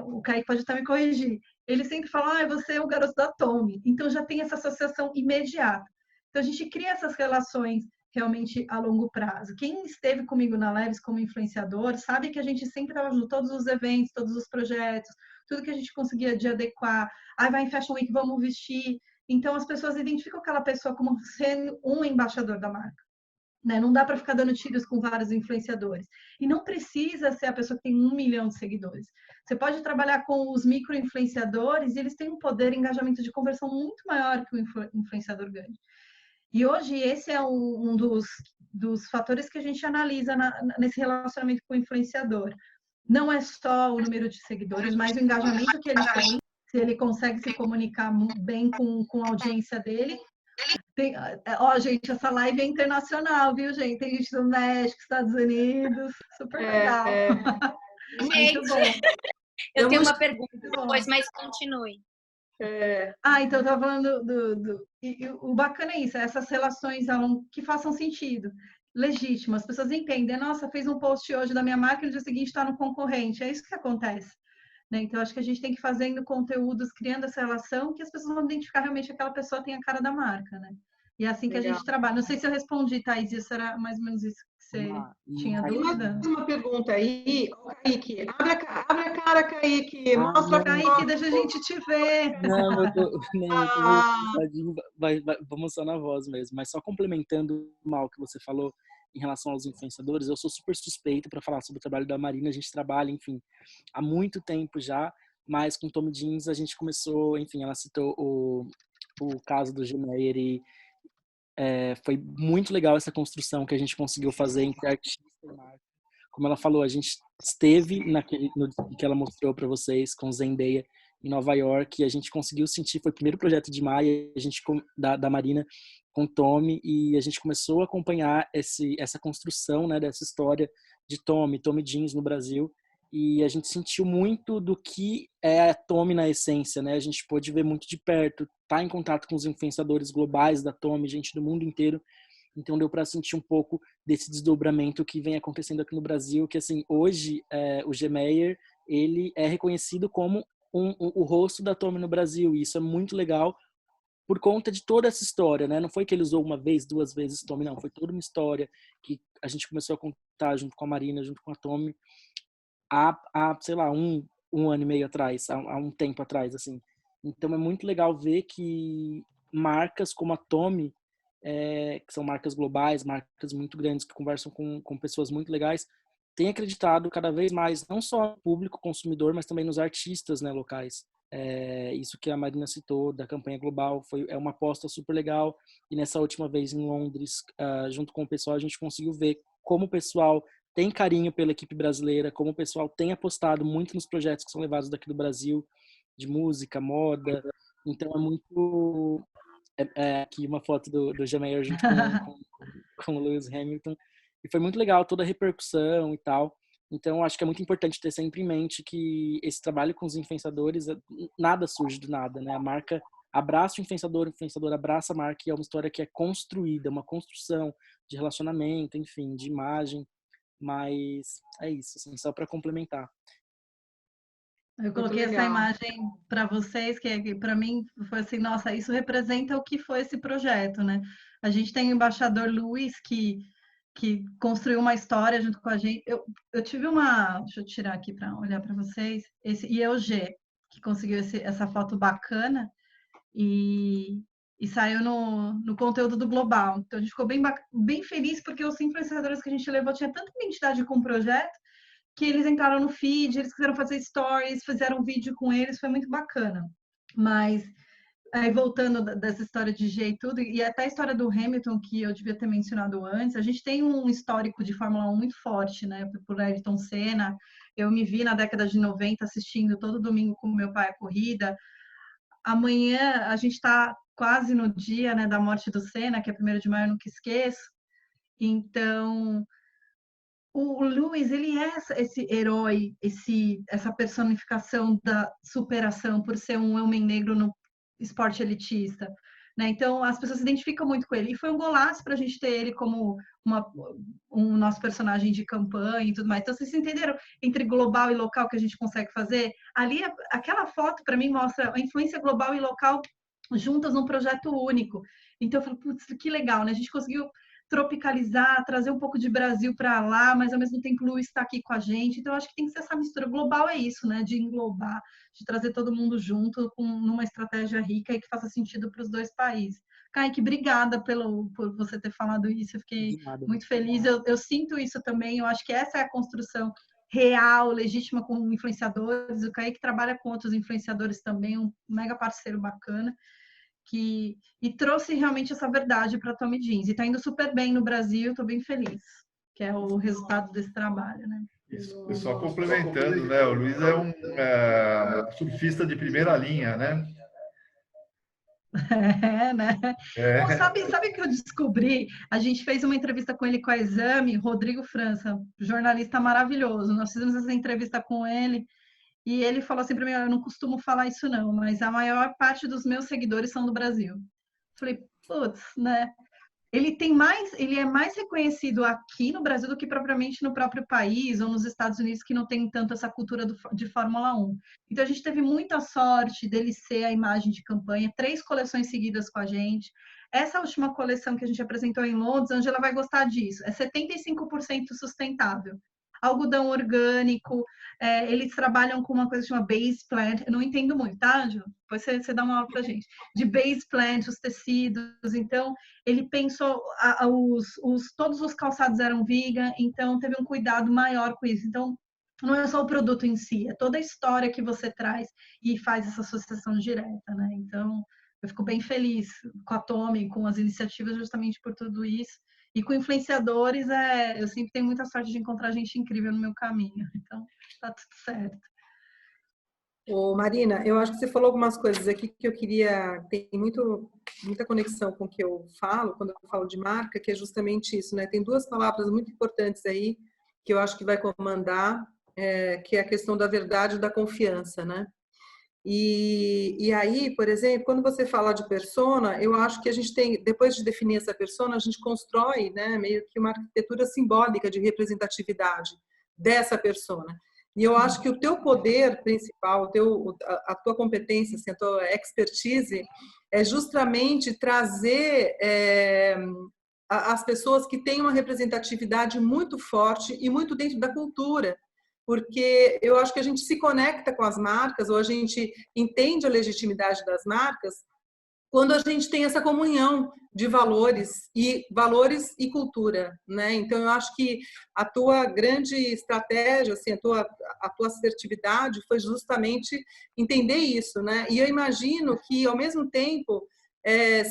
o Kaique pode até me corrigir, ele sempre fala, você é o garoto da Tommy, então já tem essa associação imediata. Então, a gente cria essas relações realmente a longo prazo. Quem esteve comigo na Levis como influenciador sabe que a gente sempre estava junto, todos os eventos, todos os projetos, tudo que a gente conseguia de adequar. Aí vai em Fashion Week, vamos vestir. Então, as pessoas identificam aquela pessoa como sendo um embaixador da marca. né? Não dá para ficar dando tiros com vários influenciadores. E não precisa ser a pessoa que tem 1 milhão de seguidores. Você pode trabalhar com os micro-influenciadores e eles têm um poder de engajamento de conversão muito maior que o influenciador grande. E hoje esse é um dos fatores que a gente analisa nesse relacionamento com o influenciador. Não é só o número de seguidores, mas o engajamento que ele tem, se ele consegue se comunicar bem com a audiência dele. Gente, essa live é internacional, viu, gente? Tem gente do México, Estados Unidos, super legal. Gente, eu tenho uma pergunta depois, mas continue. Então eu estava falando o bacana é isso, essas relações que façam sentido, legítimas. As pessoas entendem, nossa, fez um post hoje da minha marca e no dia seguinte está no concorrente. É isso que acontece. Né? Então, acho que a gente tem que ir fazendo conteúdos, criando essa relação, que as pessoas vão identificar realmente que aquela pessoa tem a cara da marca, né? E é assim que a gente trabalha. Não sei se eu respondi, Thaís, isso era mais ou menos isso que você tinha dúvida? Mais uma pergunta aí, Kaique. Abre a cara, Kaique. Mostra a Kaique, deixa a gente te ver. Não, vamos só na voz mesmo. Mas só complementando o que você falou em relação aos influenciadores, eu sou super suspeito para falar sobre o trabalho da Marina. A gente trabalha, enfim, há muito tempo já, mas com Tommy Jeans a gente começou, enfim, ela citou o caso do Gmeyer e foi muito legal essa construção que a gente conseguiu fazer entre artista e marca. Como ela falou, a gente esteve no que ela mostrou para vocês com Zendaya em Nova York e a gente conseguiu sentir, foi o primeiro projeto de Maia, da Marina com Tommy, e a gente começou a acompanhar essa construção, né, dessa história de Tommy Jeans no Brasil, e a gente sentiu muito do que é a Tommy na essência, né? A gente pôde ver muito de perto, tá em contato com os influenciadores globais da Tommy, gente do mundo inteiro. Então deu para sentir um pouco desse desdobramento que vem acontecendo aqui no Brasil, que assim, hoje o Gmeyer, ele é reconhecido como o rosto da Tommy no Brasil, e isso é muito legal por conta de toda essa história, né? Não foi que ele usou uma vez, 2 vezes Tommy, não, foi toda uma história que a gente começou a contar junto com a Marina, junto com a Tommy, há sei lá, um ano e meio atrás, há um tempo atrás, assim. Então é muito legal ver que marcas como a Tommy, que são marcas globais, marcas muito grandes, que conversam com pessoas muito legais, têm acreditado cada vez mais, não só no público consumidor, mas também nos artistas, né, locais. Isso que a Marina citou da campanha global é uma aposta super legal, e nessa última vez em Londres, junto com o pessoal, a gente conseguiu ver como o pessoal tem carinho pela equipe brasileira, como o pessoal tem apostado muito nos projetos que são levados daqui do Brasil, de música, moda. Então é muito... aqui uma foto do Gmeyer junto com o Lewis Hamilton. E foi muito legal toda a repercussão e tal. Então acho que é muito importante ter sempre em mente que esse trabalho com os influenciadores, nada surge do nada, né? A marca abraça o influenciador abraça a marca, e é uma história que é construída, uma construção de relacionamento, enfim, de imagem. Mas é isso, assim, só para complementar. Eu coloquei essa imagem para vocês, que para mim foi assim, nossa, isso representa o que foi esse projeto, né? A gente tem o embaixador Luiz, que construiu uma história junto com a gente. Eu tive deixa eu tirar aqui para olhar para vocês, esse IEUG, que conseguiu essa foto bacana e saiu no conteúdo do Global. Então, a gente ficou bem feliz, porque os influenciadores que a gente levou tinha tanta identidade com o projeto, que eles entraram no feed, eles quiseram fazer stories, fizeram um vídeo com eles, foi muito bacana. Mas, aí voltando dessa história de G e tudo, e até a história do Hamilton, que eu devia ter mencionado antes, a gente tem um histórico de Fórmula 1 muito forte, né? Por Ayrton Senna. Eu me vi na década de 90 assistindo todo domingo com meu pai a corrida. Amanhã a gente está quase no dia, né, da morte do Senna, que é 1º de maio, eu nunca esqueço. Então, o Lewis, ele é esse herói, essa personificação da superação por ser um homem negro no esporte elitista, né? Então, as pessoas se identificam muito com ele. E foi um golaço para a gente ter ele como um nosso personagem de campanha e tudo mais. Então, vocês entenderam? Entre global e local que a gente consegue fazer? Ali, aquela foto, para mim, mostra a influência global e local juntas num projeto único. Então, eu falo, putz, que legal, né? A gente conseguiu tropicalizar, trazer um pouco de Brasil para lá, mas ao mesmo tempo o Luiz está aqui com a gente. Então, eu acho que tem que ser essa mistura. Global é isso, né? De englobar, de trazer todo mundo junto numa estratégia rica e que faça sentido para os 2 países. Kaique, obrigada por você ter falado isso, eu fiquei muito feliz. Eu sinto isso também, eu acho que essa é a construção real, legítima com influenciadores. O Kaique trabalha com outros influenciadores também, um mega parceiro bacana, e trouxe realmente essa verdade para a Tommy Jeans. E está indo super bem no Brasil, estou bem feliz, que é o resultado desse trabalho, né? Isso, só complementando, né? O Luiz é um surfista de primeira linha, né? Né? Não, sabe o que eu descobri? A gente fez uma entrevista com ele com a Exame, Rodrigo França, jornalista maravilhoso. Nós fizemos essa entrevista com ele e ele falou assim para mim: eu não costumo falar isso não, mas a maior parte dos meus seguidores são do Brasil. Falei, putz, né? Ele é mais reconhecido aqui no Brasil do que propriamente no próprio país ou nos Estados Unidos, que não tem tanto essa cultura de Fórmula 1. Então, a gente teve muita sorte dele ser a imagem de campanha, 3 coleções seguidas com a gente. Essa última coleção que a gente apresentou em Londres, a Angela vai gostar disso, é 75% sustentável. Algodão orgânico, eles trabalham com uma coisa que chama base plant, eu não entendo muito, tá, Ângelo? Depois você dá uma aula pra gente. De base plant, os tecidos, então ele pensou, todos os calçados eram vegan, então teve um cuidado maior com isso. Então, não é só o produto em si, é toda a história que você traz e faz essa associação direta, né? Então, eu fico bem feliz com a Tommy, com as iniciativas, justamente por tudo isso. E com influenciadores, eu sempre tenho muita sorte de encontrar gente incrível no meu caminho. Então, tá tudo certo. Ô, Marina, eu acho que você falou algumas coisas aqui que eu queria... Tem muita conexão com o que eu falo, quando eu falo de marca, que é justamente isso, né? Tem 2 palavras muito importantes aí, que eu acho que vai comandar, que é a questão da verdade e da confiança, né? E aí, por exemplo, quando você fala de persona, eu acho que a gente tem, depois de definir essa persona, a gente constrói, né, meio que uma arquitetura simbólica de representatividade dessa persona. E eu acho que o teu poder principal, a tua competência, assim, a tua expertise, é justamente trazer as pessoas que têm uma representatividade muito forte e muito dentro da cultura. Porque eu acho que a gente se conecta com as marcas, ou a gente entende a legitimidade das marcas, quando a gente tem essa comunhão de valores e cultura, né? Então, eu acho que a tua grande estratégia, assim, a tua assertividade foi justamente entender isso, né? E eu imagino que, ao mesmo tempo,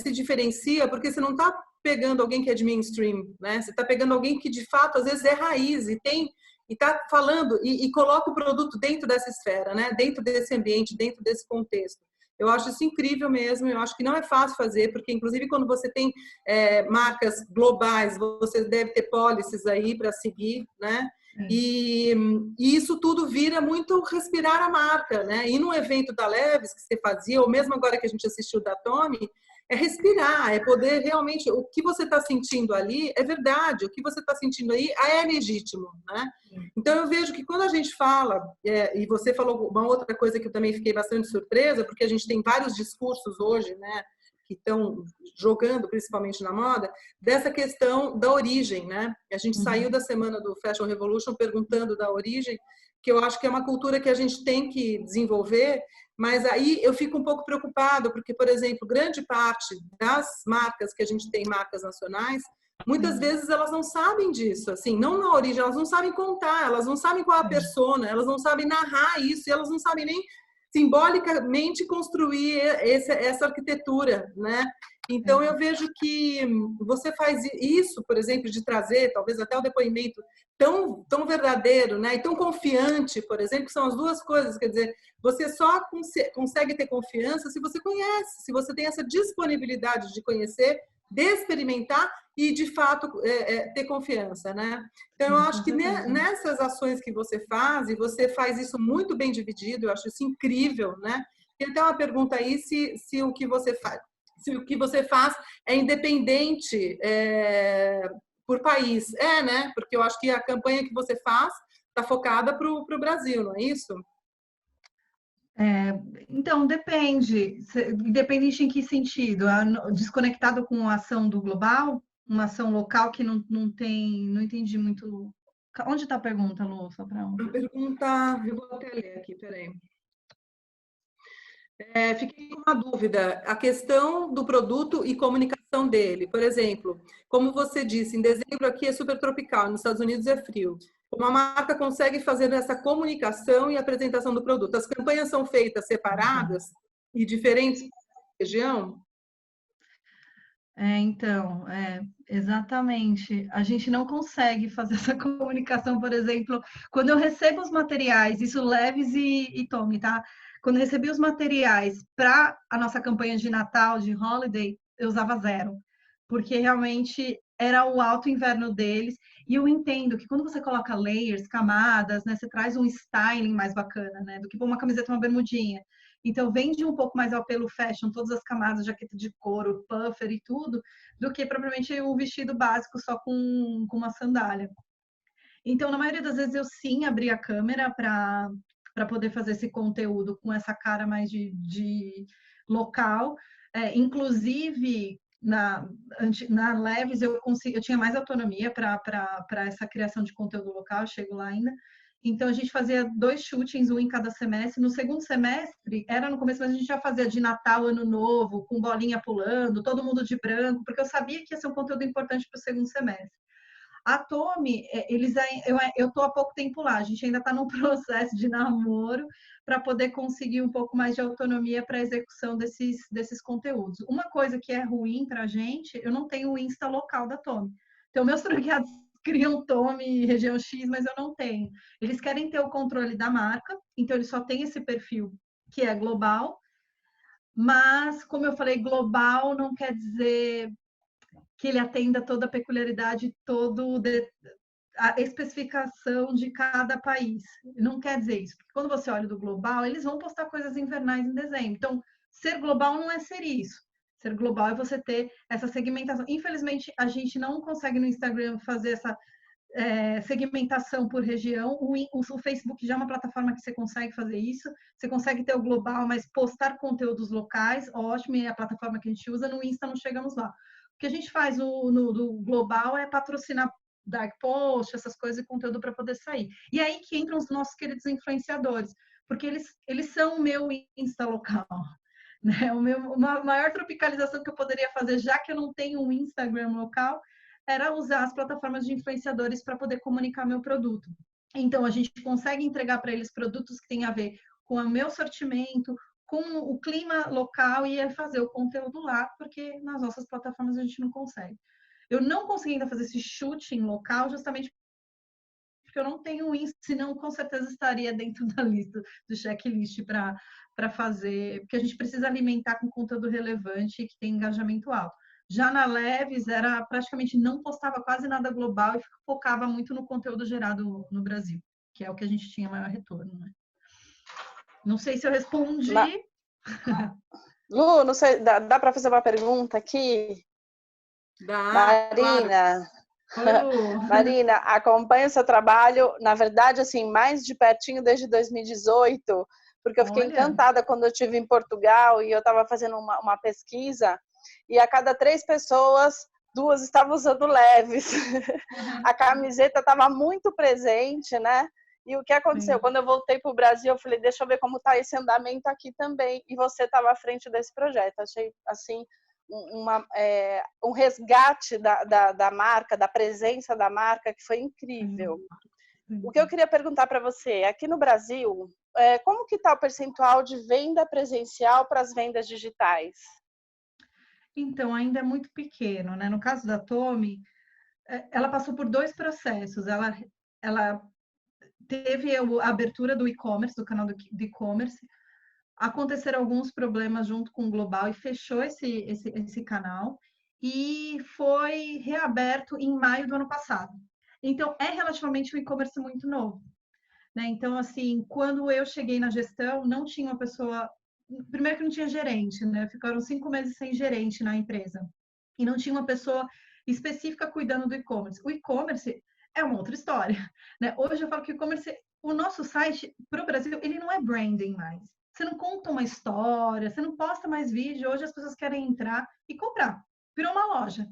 se diferencia, porque você não está pegando alguém que é de mainstream, né? Você está pegando alguém que, de fato, às vezes é raiz e está falando e coloca o produto dentro dessa esfera, né? Dentro desse ambiente, dentro desse contexto. Eu acho isso incrível mesmo, eu acho que não é fácil fazer, porque inclusive quando você tem marcas globais, você deve ter policies aí para seguir, né? E isso tudo vira muito respirar a marca, né? E no evento da Leves que você fazia, ou mesmo agora que a gente assistiu da Tommy, é respirar, é poder realmente, o que você está sentindo ali é verdade, o que você está sentindo aí é legítimo, né? Então eu vejo que quando a gente fala, e você falou uma outra coisa que eu também fiquei bastante surpresa, porque a gente tem vários discursos hoje, né, que estão jogando, principalmente na moda, dessa questão da origem, né? A gente saiu da semana do Fashion Revolution perguntando da origem, que eu acho que é uma cultura que a gente tem que desenvolver, mas aí eu fico um pouco preocupado, porque, por exemplo, grande parte das marcas que a gente tem, marcas nacionais, muitas vezes elas não sabem disso, assim, não na origem, elas não sabem contar, elas não sabem qual é a persona, elas não sabem narrar isso, e elas não sabem nem simbolicamente construir essa arquitetura, né? Então, eu vejo que você faz isso, por exemplo, de trazer, talvez até o depoimento tão verdadeiro, né? E tão confiante, por exemplo, que são as 2 coisas. Quer dizer, você só consegue ter confiança se você conhece, se você tem essa disponibilidade de conhecer, de experimentar e, de fato, ter confiança, né? Então, eu acho que nessas ações que você faz, e você faz isso muito bem dividido, eu acho isso incrível, né? Tem até uma pergunta aí se o que você faz... Se o que você faz é independente por país. Né? Porque eu acho que a campanha que você faz está focada para o Brasil, não é isso? Então, depende. Independente em que sentido? Desconectado com a ação do global? Uma ação local que não entendi muito. Onde está a pergunta, Lu? Só para A pergunta, eu vou até ler aqui, peraí. Fiquei com uma dúvida. A questão do produto e comunicação execução dele. Por exemplo, como você disse, em dezembro aqui é super tropical, nos Estados Unidos é frio. Como a marca consegue fazer essa comunicação e apresentação do produto? As campanhas são feitas separadas e diferentes por região? Então, exatamente. A gente não consegue fazer essa comunicação, por exemplo, quando eu recebo os materiais, isso Leves e Tommy, tá? Quando eu recebi os materiais para a nossa campanha de Natal, de Holiday, eu usava 0, porque realmente era o alto inverno deles. E eu entendo que quando você coloca layers, camadas, né, você traz um styling mais bacana, né, do que uma camiseta, uma bermudinha. Então, vende um pouco mais ao apelo fashion, todas as camadas, jaqueta de couro, puffer e tudo, do que propriamente um vestido básico só com uma sandália. Então, na maioria das vezes, eu sim abri a câmera para poder fazer esse conteúdo com essa cara mais de local. Inclusive, na Leves, eu tinha mais autonomia para essa criação de conteúdo local, eu chego lá ainda. Então, a gente fazia 2 shootings, um em cada semestre. No segundo semestre, era no começo, mas a gente já fazia de Natal, Ano Novo, com bolinha pulando, todo mundo de branco, porque eu sabia que ia ser um conteúdo importante para o segundo semestre. A Tommy, eu estou há pouco tempo lá, a gente ainda está num processo de namoro para poder conseguir um pouco mais de autonomia para a execução desses conteúdos. Uma coisa que é ruim para a gente, eu não tenho o Insta local da Tommy. Então, meus franqueados criam Tommy região X, mas eu não tenho. Eles querem ter o controle da marca, então eles só têm esse perfil que é global, mas, como eu falei, global não quer dizer que ele atenda toda a peculiaridade, a especificação de cada país. Não quer dizer isso, porque quando você olha do global, eles vão postar coisas invernais em dezembro. Então, ser global não é ser isso. Ser global é você ter essa segmentação. Infelizmente, a gente não consegue no Instagram fazer essa segmentação por região. O Facebook já é uma plataforma que você consegue fazer isso. Você consegue ter o global, mas postar conteúdos locais, ótimo, é a plataforma que a gente usa. No Insta não chegamos lá. O que a gente faz no global é patrocinar dark post, essas coisas e conteúdo para poder sair. E aí que entram os nossos queridos influenciadores, porque eles são o meu Insta local. Né? Uma maior tropicalização que eu poderia fazer, já que eu não tenho um Instagram local, era usar as plataformas de influenciadores para poder comunicar meu produto. Então, a gente consegue entregar para eles produtos que têm a ver com o meu sortimento, com o clima local e fazer o conteúdo lá, porque nas nossas plataformas a gente não consegue. Eu não consegui ainda fazer esse shooting local, justamente porque eu não tenho isso, senão com certeza estaria dentro da lista do checklist para fazer, porque a gente precisa alimentar com conteúdo relevante e que tem engajamento alto. Já na Leves, era praticamente não postava quase nada global e focava muito no conteúdo gerado no Brasil, que é o que a gente tinha maior retorno, né? Não sei se eu respondi. Lu, não sei, dá para fazer uma pergunta aqui? Dá, Marina, claro. Marina, acompanho o seu trabalho, na verdade, assim, mais de pertinho desde 2018, porque eu fiquei encantada quando eu estive em Portugal e eu estava fazendo uma pesquisa e a cada 3 pessoas, 2 estavam usando Leves. A camiseta estava muito presente, né? E o que aconteceu? Quando eu voltei para o Brasil, eu falei, deixa eu ver como está esse andamento aqui também. E você estava à frente desse projeto. Achei, assim, um resgate da marca, da presença da marca, que foi incrível. O que eu queria perguntar para você, aqui no Brasil, como que está o percentual de venda presencial para as vendas digitais? Então, ainda é muito pequeno, né? No caso da Tommy, ela passou por 2 processos. Ela teve a abertura do e-commerce, do canal do e-commerce. Aconteceram alguns problemas junto com o Global e fechou esse canal e foi reaberto em maio do ano passado. Então, é relativamente um e-commerce muito novo. Né? Então, assim, quando eu cheguei na gestão, não tinha uma pessoa... Primeiro que não tinha gerente, né? Ficaram 5 meses sem gerente na empresa. E não tinha uma pessoa específica cuidando do e-commerce. O e-commerce é uma outra história. Né? Hoje eu falo que o e-commerce, o nosso site para o Brasil, ele não é branding mais. Você não conta uma história, você não posta mais vídeo. Hoje as pessoas querem entrar e comprar. Virou uma loja.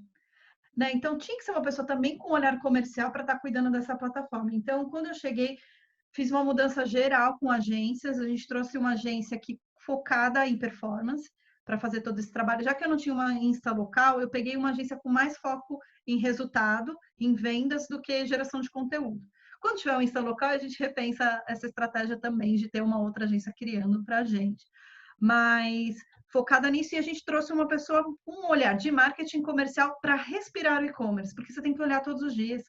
Né? Então, tinha que ser uma pessoa também com olhar comercial para estar cuidando dessa plataforma. Então, quando eu cheguei, fiz uma mudança geral com agências. A gente trouxe uma agência focada em performance. para fazer todo esse trabalho. Já que eu não tinha uma Insta local, eu peguei uma agência com mais foco em resultado, em vendas, do que geração de conteúdo. Quando tiver um Insta local, a gente repensa essa estratégia também de ter uma outra agência criando para a gente. Mas focada nisso, e a gente trouxe uma pessoa com um olhar de marketing comercial para respirar o e-commerce, porque você tem que olhar todos os dias,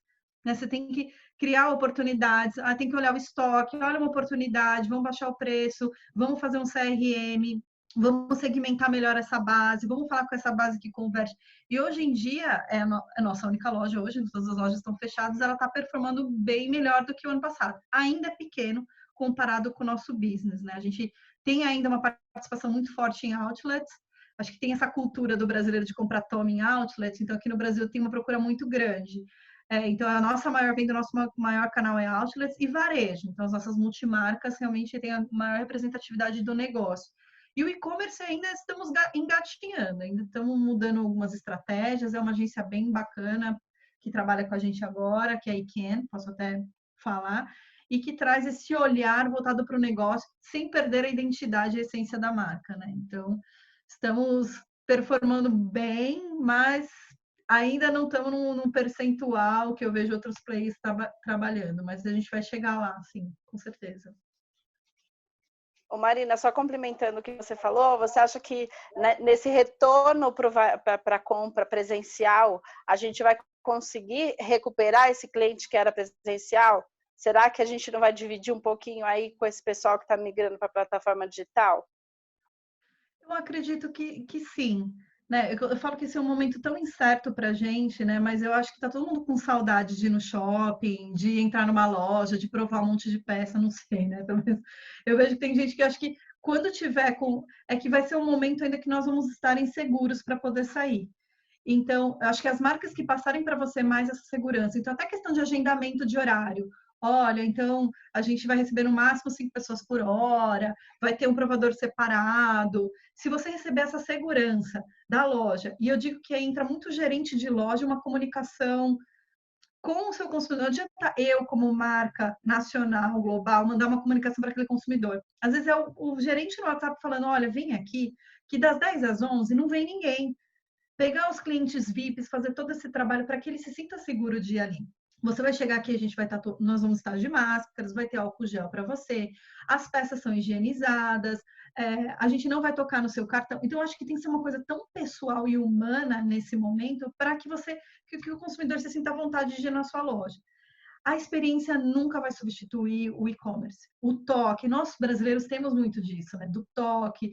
né? Você tem que criar oportunidades, tem que olhar o estoque, olha uma oportunidade, vamos baixar o preço, vamos fazer um CRM, vamos segmentar melhor essa base, vamos falar com essa base que converte. E hoje em dia, é a nossa única loja hoje, todas as lojas estão fechadas, ela está performando bem melhor do que o ano passado. Ainda é pequeno comparado com o nosso business, né? A gente tem ainda uma participação muito forte em outlets. Acho que tem essa cultura do brasileiro de comprar Tommy em outlets, então aqui no Brasil tem uma procura muito grande. Então, a nossa maior venda, o nosso maior canal é outlets e varejo. Então, as nossas multimarcas realmente têm a maior representatividade do negócio. E o e-commerce ainda estamos engatinhando, ainda estamos mudando algumas estratégias. É uma agência bem bacana que trabalha com a gente agora, que é a iCan, posso até falar, e que traz esse olhar voltado para o negócio, sem perder a identidade e a essência da marca, né? Então, estamos performando bem, mas ainda não estamos num percentual que eu vejo outros players trabalhando, mas a gente vai chegar lá, sim, com certeza. Ô Marina, só complementando o que você falou, você acha que, né, nesse retorno para a compra presencial, a gente vai conseguir recuperar esse cliente que era presencial? Será que a gente não vai dividir um pouquinho aí com esse pessoal que está migrando para a plataforma digital? Eu acredito que sim. Né? Eu falo que esse é um momento tão incerto para a gente, né? Mas eu acho que está todo mundo com saudade de ir no shopping, de entrar numa loja, de provar um monte de peça, não sei, né? Eu vejo que tem gente que acha que quando tiver é que vai ser um momento ainda que nós vamos estar inseguros para poder sair. Então, acho que as marcas que passarem para você mais essa segurança, então até questão de agendamento de horário. Olha, então a gente vai receber no máximo 5 pessoas por hora, vai ter um provador separado. Se você receber essa segurança da loja, e eu digo que entra muito gerente de loja, uma comunicação com o seu consumidor. Não adianta eu, como marca nacional, global, mandar uma comunicação para aquele consumidor. Às vezes é o gerente no WhatsApp falando, olha, vem aqui, que das 10 às 11 não vem ninguém. Pegar os clientes VIPs, fazer todo esse trabalho para que ele se sinta seguro de ir ali. Você vai chegar aqui, a gente vai estar, nós vamos estar de máscaras, vai ter álcool gel para você, as peças são higienizadas, a gente não vai tocar no seu cartão. Então, eu acho que tem que ser uma coisa tão pessoal e humana nesse momento para que o consumidor se sinta à vontade de ir na sua loja. A experiência nunca vai substituir o e-commerce. O toque, nós brasileiros temos muito disso, né? Do toque.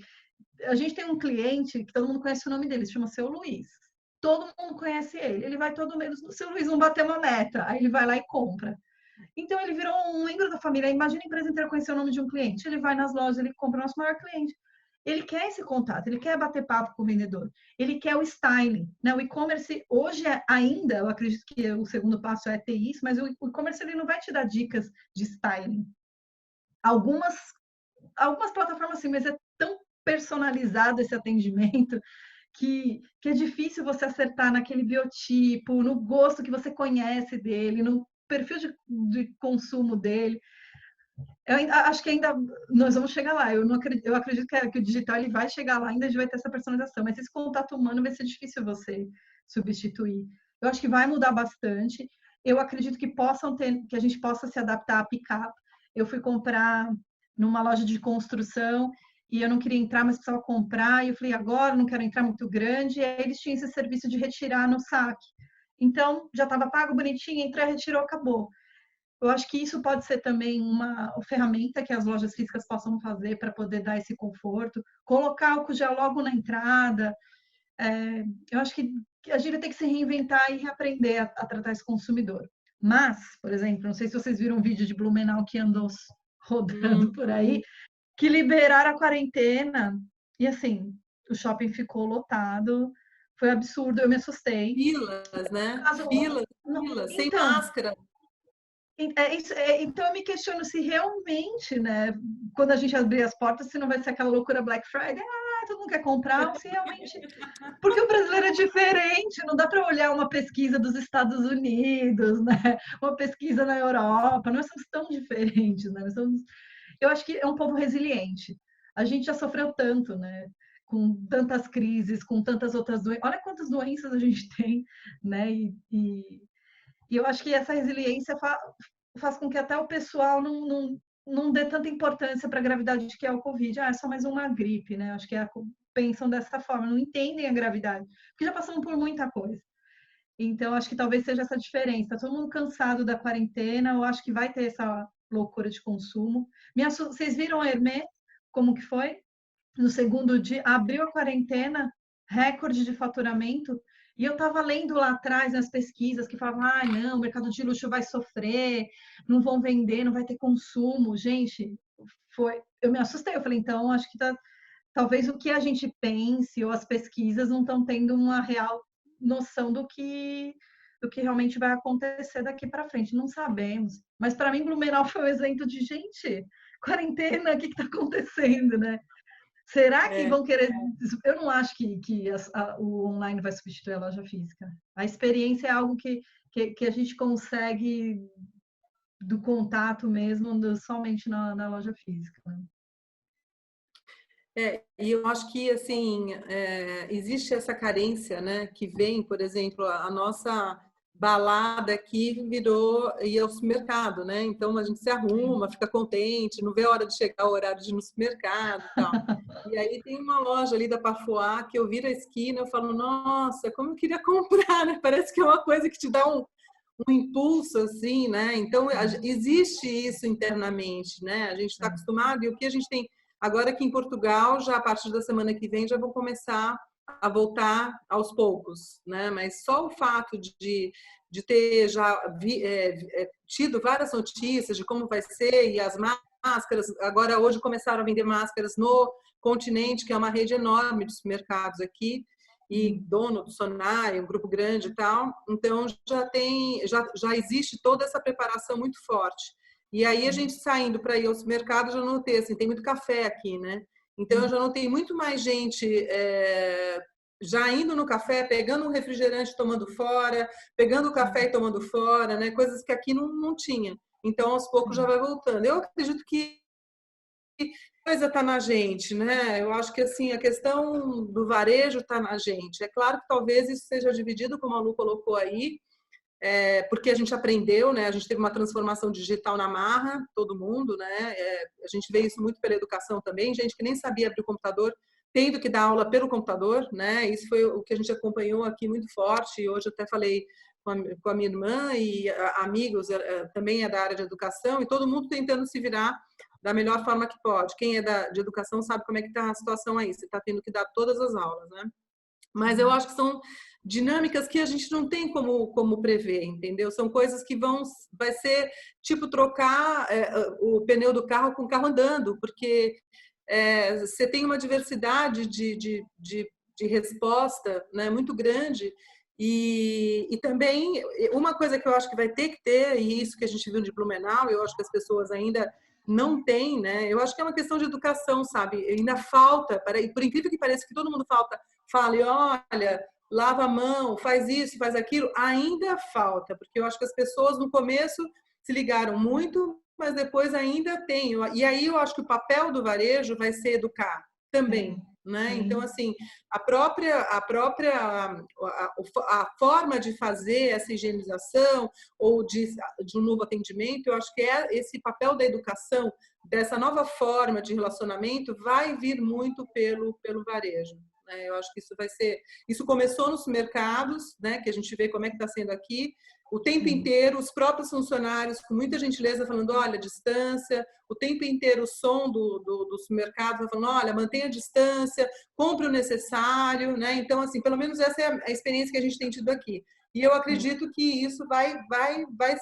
A gente tem um cliente que todo mundo conhece o nome dele, se chama Seu Luiz. Todo mundo conhece ele. Ele vai todo mês, Seu Luiz, vamos bater uma meta. Aí ele vai lá e compra. Então, ele virou um membro da família. Imagina a empresa inteira conhecer o nome de um cliente. Ele vai nas lojas, ele compra o nosso maior cliente. Ele quer esse contato, ele quer bater papo com o vendedor. Ele quer o styling. Né? O e-commerce, hoje ainda, eu acredito que o segundo passo é ter isso, mas o e-commerce ele não vai te dar dicas de styling. Algumas plataformas sim, mas é tão personalizado esse atendimento que é difícil você acertar naquele biotipo, no gosto que você conhece dele, no perfil de consumo dele. Eu acho que ainda nós vamos chegar lá. Eu acredito que o digital ele vai chegar lá, ainda a gente vai ter essa personalização, mas esse contato humano vai ser difícil você substituir. Eu acho que vai mudar bastante. Eu acredito que que a gente possa se adaptar a pick-up. Eu fui comprar numa loja de construção e eu não queria entrar, mas precisava comprar. E eu falei, agora não quero entrar muito grande. E aí eles tinham esse serviço de retirar no saque. Então, já estava pago, bonitinho, entrou, retirou, acabou. Eu acho que isso pode ser também uma ferramenta que as lojas físicas possam fazer para poder dar esse conforto. Colocar álcool gel logo na entrada. Eu acho que a gente vai ter que se reinventar e reaprender a tratar esse consumidor. Mas, por exemplo, não sei se vocês viram um vídeo de Blumenau que andou rodando por aí, que liberaram a quarentena e assim, o shopping ficou lotado, foi absurdo, eu me assustei. Filas, né? Filas, sem então, máscara. Então eu me questiono se realmente, né, quando a gente abrir as portas, se não vai ser aquela loucura Black Friday, todo mundo quer comprar, se realmente... Porque o brasileiro é diferente, não dá para olhar uma pesquisa dos Estados Unidos, né, uma pesquisa na Europa, nós somos tão diferentes, né, eu acho que é um povo resiliente. A gente já sofreu tanto, né? com tantas crises, com tantas outras doenças. Olha quantas doenças a gente tem, né? E eu acho que essa resiliência faz com que até o pessoal não dê tanta importância para a gravidade que é o Covid. Ah, é só mais uma gripe, né? Acho que pensam dessa forma, não entendem a gravidade, porque já passamos por muita coisa. Então, acho que talvez seja essa diferença. Todo mundo cansado da quarentena, eu acho que vai ter essa loucura de consumo. Vocês viram a Hermès, como que foi? No segundo dia, abriu a quarentena, recorde de faturamento, e eu estava lendo lá atrás nas pesquisas que falavam, ah, não, o mercado de luxo vai sofrer, não vão vender, não vai ter consumo. Gente, eu me assustei, eu falei, então, acho que talvez o que a gente pense ou as pesquisas não estão tendo uma real noção do que realmente vai acontecer daqui para frente. Não sabemos. Mas para mim, Blumenau foi um exemplo de, gente, quarentena, o que está acontecendo, né? Será que vão querer... Eu não acho que o online vai substituir a loja física. A experiência é algo que a gente consegue do contato mesmo somente na loja física, né? E eu acho que, assim, existe essa carência, né, que vem, por exemplo, a nossa balada aqui virou ir ao supermercado, né? Então a gente se arruma, fica contente, não vê a hora de chegar o horário de ir no supermercado e tal. E aí tem uma loja ali da Pafuá que eu viro a esquina, eu falo, nossa, como eu queria comprar, né? Parece que é uma coisa que te dá um impulso, assim, né? Então existe isso internamente, né? A gente está acostumado, e o que a gente tem agora aqui em Portugal, já a partir da semana que vem, já vão começar a voltar aos poucos, né? Mas só o fato de ter já tido várias notícias de como vai ser, e as máscaras, agora hoje começaram a vender máscaras no Continente, que é uma rede enorme de supermercados aqui, e dono do Sonai, um grupo grande e tal, então já existe toda essa preparação muito forte. E aí a gente saindo para ir ao supermercado, já notei assim, tem muito café aqui, né? Então eu já notei muito mais gente já indo no café, pegando um refrigerante, tomando fora, pegando o café e tomando fora, né? Coisas que aqui não tinha. Então aos poucos já vai voltando. Eu acredito que a coisa está na gente, né? Eu acho que assim a questão do varejo está na gente. É claro que talvez isso seja dividido, como a Lu colocou aí, porque a gente aprendeu, né? A gente teve uma transformação digital na marra, todo mundo, né? A gente vê isso muito pela educação também, gente que nem sabia abrir o computador, tendo que dar aula pelo computador, né? Isso foi o que a gente acompanhou aqui muito forte. Hoje eu até falei com a minha irmã e amigos, também é da área de educação, e todo mundo tentando se virar da melhor forma que pode. Quem é de educação sabe como é que está a situação aí, você está tendo que dar todas as aulas, né? Mas eu acho que são dinâmicas que a gente não tem como prever, entendeu? São coisas que vai ser tipo trocar o pneu do carro com o carro andando, porque você tem uma diversidade de resposta, né, muito grande. E também uma coisa que eu acho que vai ter que ter, e isso que a gente viu de Blumenau, eu acho que as pessoas ainda não têm, né? Eu acho que é uma questão de educação, sabe? Ainda falta, por incrível que pareça, que todo mundo fale, olha, lava a mão, faz isso, faz aquilo, ainda falta, porque eu acho que as pessoas no começo se ligaram muito, mas depois ainda tem. E aí eu acho que o papel do varejo vai ser educar também, né? Então, assim, a forma de fazer essa higienização ou de um novo atendimento, eu acho que esse papel da educação, dessa nova forma de relacionamento, vai vir muito pelo varejo. Eu acho que isso começou nos mercados, né, que a gente vê como é que está sendo aqui, o tempo inteiro, os próprios funcionários com muita gentileza falando, olha, distância, o tempo inteiro o som dos mercados falando, olha, mantenha a distância, compre o necessário, né? Então, assim, pelo menos essa é a experiência que a gente tem tido aqui. E eu acredito que isso vai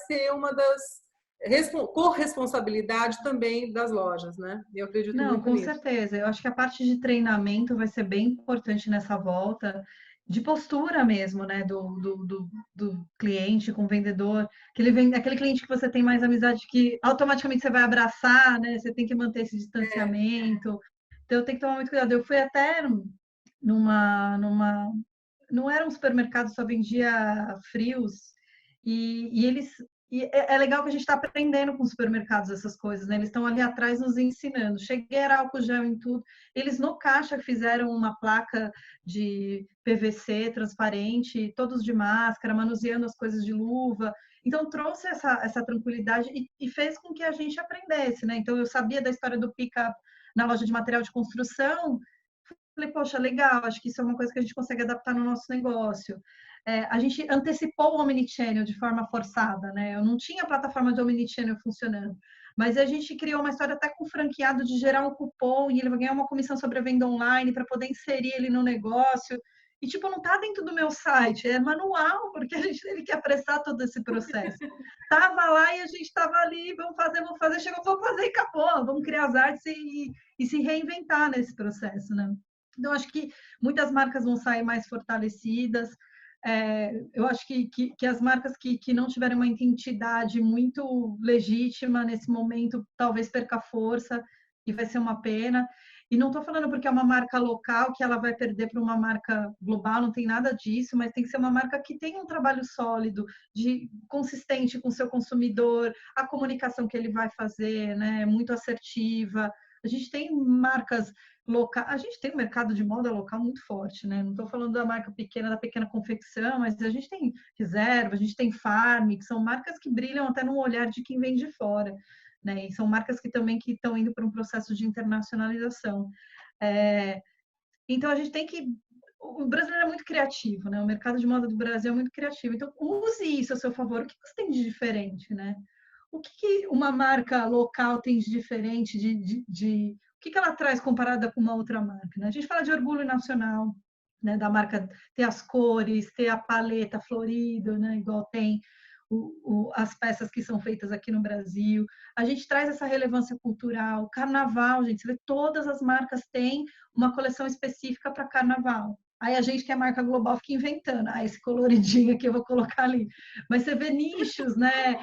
ser uma das corresponsabilidade também das lojas, né? Eu acredito muito com nisso. certeza. Eu acho que a parte de treinamento vai ser bem importante nessa volta, de postura mesmo, né? Do cliente com o vendedor. Aquele cliente que você tem mais amizade, que automaticamente você vai abraçar, né? Você tem que manter esse distanciamento. Então, tem que tomar muito cuidado. Eu fui até não era um supermercado, só vendia frios, e eles E é legal que a gente está aprendendo com os supermercados essas coisas, né? Eles estão ali atrás nos ensinando. Cheguei, era álcool gel em tudo. Eles no caixa fizeram uma placa de PVC transparente, todos de máscara, manuseando as coisas de luva. Então trouxe essa tranquilidade e fez com que a gente aprendesse, né? Então eu sabia da história do pick-up na loja de material de construção. Falei, poxa, legal, acho que isso é uma coisa que a gente consegue adaptar no nosso negócio. A gente antecipou o Omnichannel de forma forçada, né? Eu não tinha plataforma de Omnichannel funcionando, mas a gente criou uma história até com o franqueado de gerar um cupom e ele vai ganhar uma comissão sobre a venda online para poder inserir ele no negócio. E, tipo, não tá dentro do meu site, é manual, porque a gente teve que apressar todo esse processo. Tava lá e a gente tava ali, vamos fazer, chegou, vamos fazer e acabou, vamos criar as artes e se reinventar nesse processo, né? Então, acho que muitas marcas vão sair mais fortalecidas. Eu acho que as marcas que não tiverem uma identidade muito legítima nesse momento, talvez perca força e vai ser uma pena. E não estou falando porque é uma marca local que ela vai perder para uma marca global, não tem nada disso, mas tem que ser uma marca que tenha um trabalho sólido, consistente com o seu consumidor, a comunicação que ele vai fazer, né, muito assertiva. A gente tem marcas locais, a gente tem um mercado de moda local muito forte, né? Não estou falando da marca pequena, da pequena confecção, mas a gente tem Reserva, a gente tem Farm, que são marcas que brilham até no olhar de quem vem de fora, né? E são marcas que também estão indo para um processo de internacionalização. Então a gente tem que... O brasileiro é muito criativo, né? O mercado de moda do Brasil é muito criativo. Então use isso a seu favor. O que você tem de diferente, né? O que uma marca local tem de diferente, o que ela traz comparada com uma outra marca, né? A gente fala de orgulho nacional, né? Da marca ter as cores, ter a paleta florida, né? Igual tem as peças que são feitas aqui no Brasil. A gente traz essa relevância cultural. Carnaval, gente, você vê, todas as marcas têm uma coleção específica para carnaval. Aí a gente que é marca global fica inventando. Esse coloridinho aqui eu vou colocar ali. Mas você vê nichos, né?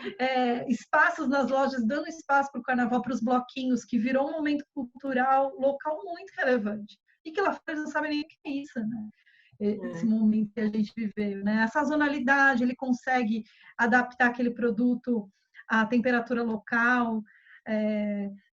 Espaços nas lojas, dando espaço para o carnaval, para os bloquinhos, que virou um momento cultural local muito relevante. E que lá fora eles não sabem nem o que é isso, né? Esse momento que a gente viveu, né? A sazonalidade, ele consegue adaptar aquele produto à temperatura local,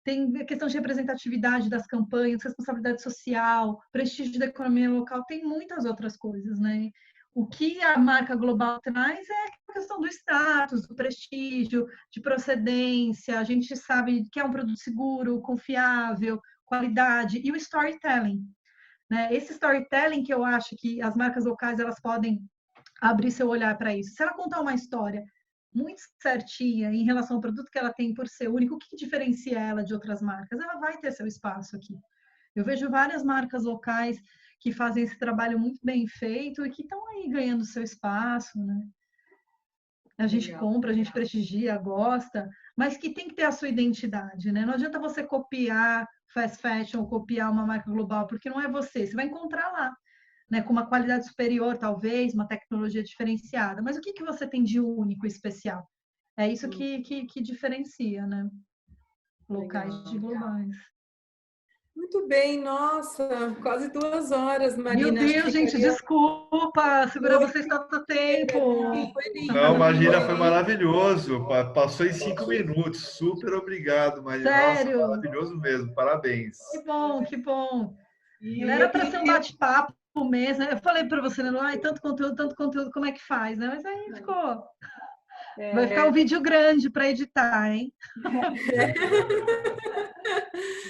tem a questão de representatividade das campanhas, responsabilidade social, prestígio da economia local, tem muitas outras coisas, né? O que a marca global traz é a questão do status, do prestígio, de procedência, a gente sabe que é um produto seguro, confiável, qualidade, e o storytelling, né? Esse storytelling que eu acho que as marcas locais elas podem abrir seu olhar para isso. Se ela contar uma história muito certinha em relação ao produto que ela tem por ser único, o que diferencia ela de outras marcas? Ela vai ter seu espaço aqui. Eu vejo várias marcas locais que fazem esse trabalho muito bem feito e que estão aí ganhando seu espaço, né? A gente compra, a gente prestigia, gosta, mas que tem que ter a sua identidade, né? Não adianta você copiar fast fashion ou copiar uma marca global, porque não é você. Você vai encontrar lá, né, com uma qualidade superior, talvez, uma tecnologia diferenciada. Mas o que você tem de único e especial? É isso que diferencia, né? Locais de globais. Muito bem, nossa, quase 2 horas, Marina. Meu Deus, gente, desculpa, segurar vocês tanto tempo. Não, imagina, foi maravilhoso. Passou em 5 minutos. Super obrigado, Marina. Sério? Nossa, maravilhoso mesmo. Parabéns. Que bom, que bom. Era para ser um bate-papo mesmo. Eu falei para você, né? Ai, tanto conteúdo, como é que faz, né? Mas aí ficou. Vai ficar um vídeo grande para editar, hein?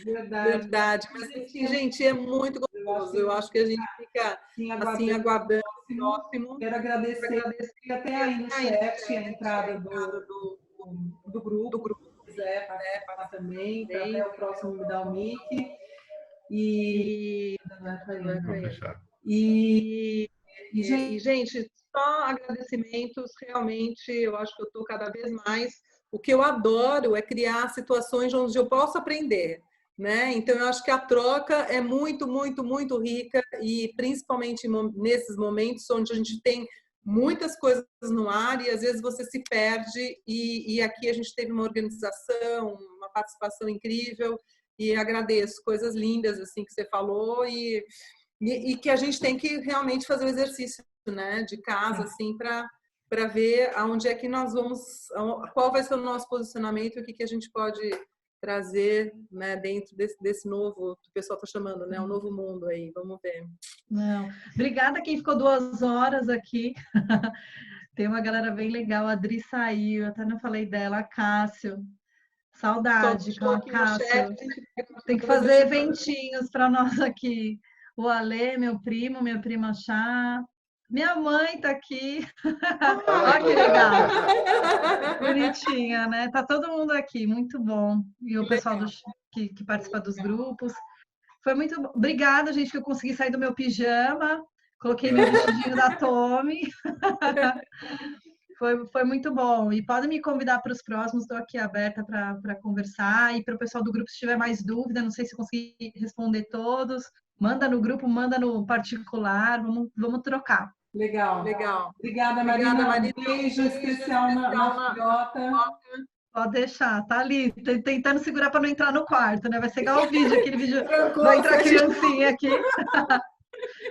Verdade. Mas, gente, é muito gostoso. Eu acho que a gente fica assim aguardando o próximo. Quero agradecer até aí no chat a entrada do grupo. Se quiser participar também, até o próximo Me Dá o Mic. E, gente, só agradecimentos, realmente, eu acho que eu estou cada vez mais. O que eu adoro é criar situações onde eu posso aprender, né? Então, eu acho que a troca é muito, muito, muito rica e principalmente nesses momentos onde a gente tem muitas coisas no ar e às vezes você se perde e aqui a gente teve uma organização, uma participação incrível e agradeço, coisas lindas assim que você falou e que a gente tem que realmente fazer o exercício, né, de casa assim para para ver aonde é que nós vamos, qual vai ser o nosso posicionamento, o que a gente pode trazer, né, dentro desse novo, que o pessoal está chamando, né, o novo mundo aí. Vamos ver. Não. Obrigada quem ficou 2 horas aqui. Tem uma galera bem legal. A Adri saiu, até não falei dela. A Cássio. Saudade com a Cássio. Tem que fazer eventinhos para nós aqui. O Alê, meu primo, minha prima Chá. Minha mãe tá aqui. Olha que legal. Bonitinha, né? Tá todo mundo aqui, muito bom. E o pessoal que participa dos grupos. Foi muito bom. Obrigada, gente, que eu consegui sair do meu pijama. Coloquei meu vestidinho da Tommy. Foi muito bom. E podem me convidar para os próximos, estou aqui aberta para conversar. E para o pessoal do grupo, se tiver mais dúvida, não sei se consegui responder todos, manda no grupo, manda no particular, vamos trocar. Legal. Legal. Obrigada, Marina. Um beijo especial na filhota. Pode deixar, tá ali, tentando segurar para não entrar no quarto, né? Vai ser igual o vídeo, aquele vídeo, vai entrar a criancinha aqui.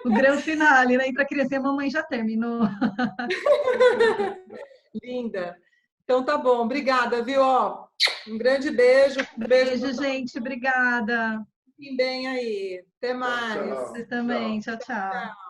O grande finale, né? Entra a criancinha, a mamãe já terminou. Linda. Então tá bom, obrigada, viu? Ó, um grande beijo. Beijo, gente, obrigada. Fiquem bem aí. Até mais. Você também, tchau, tchau.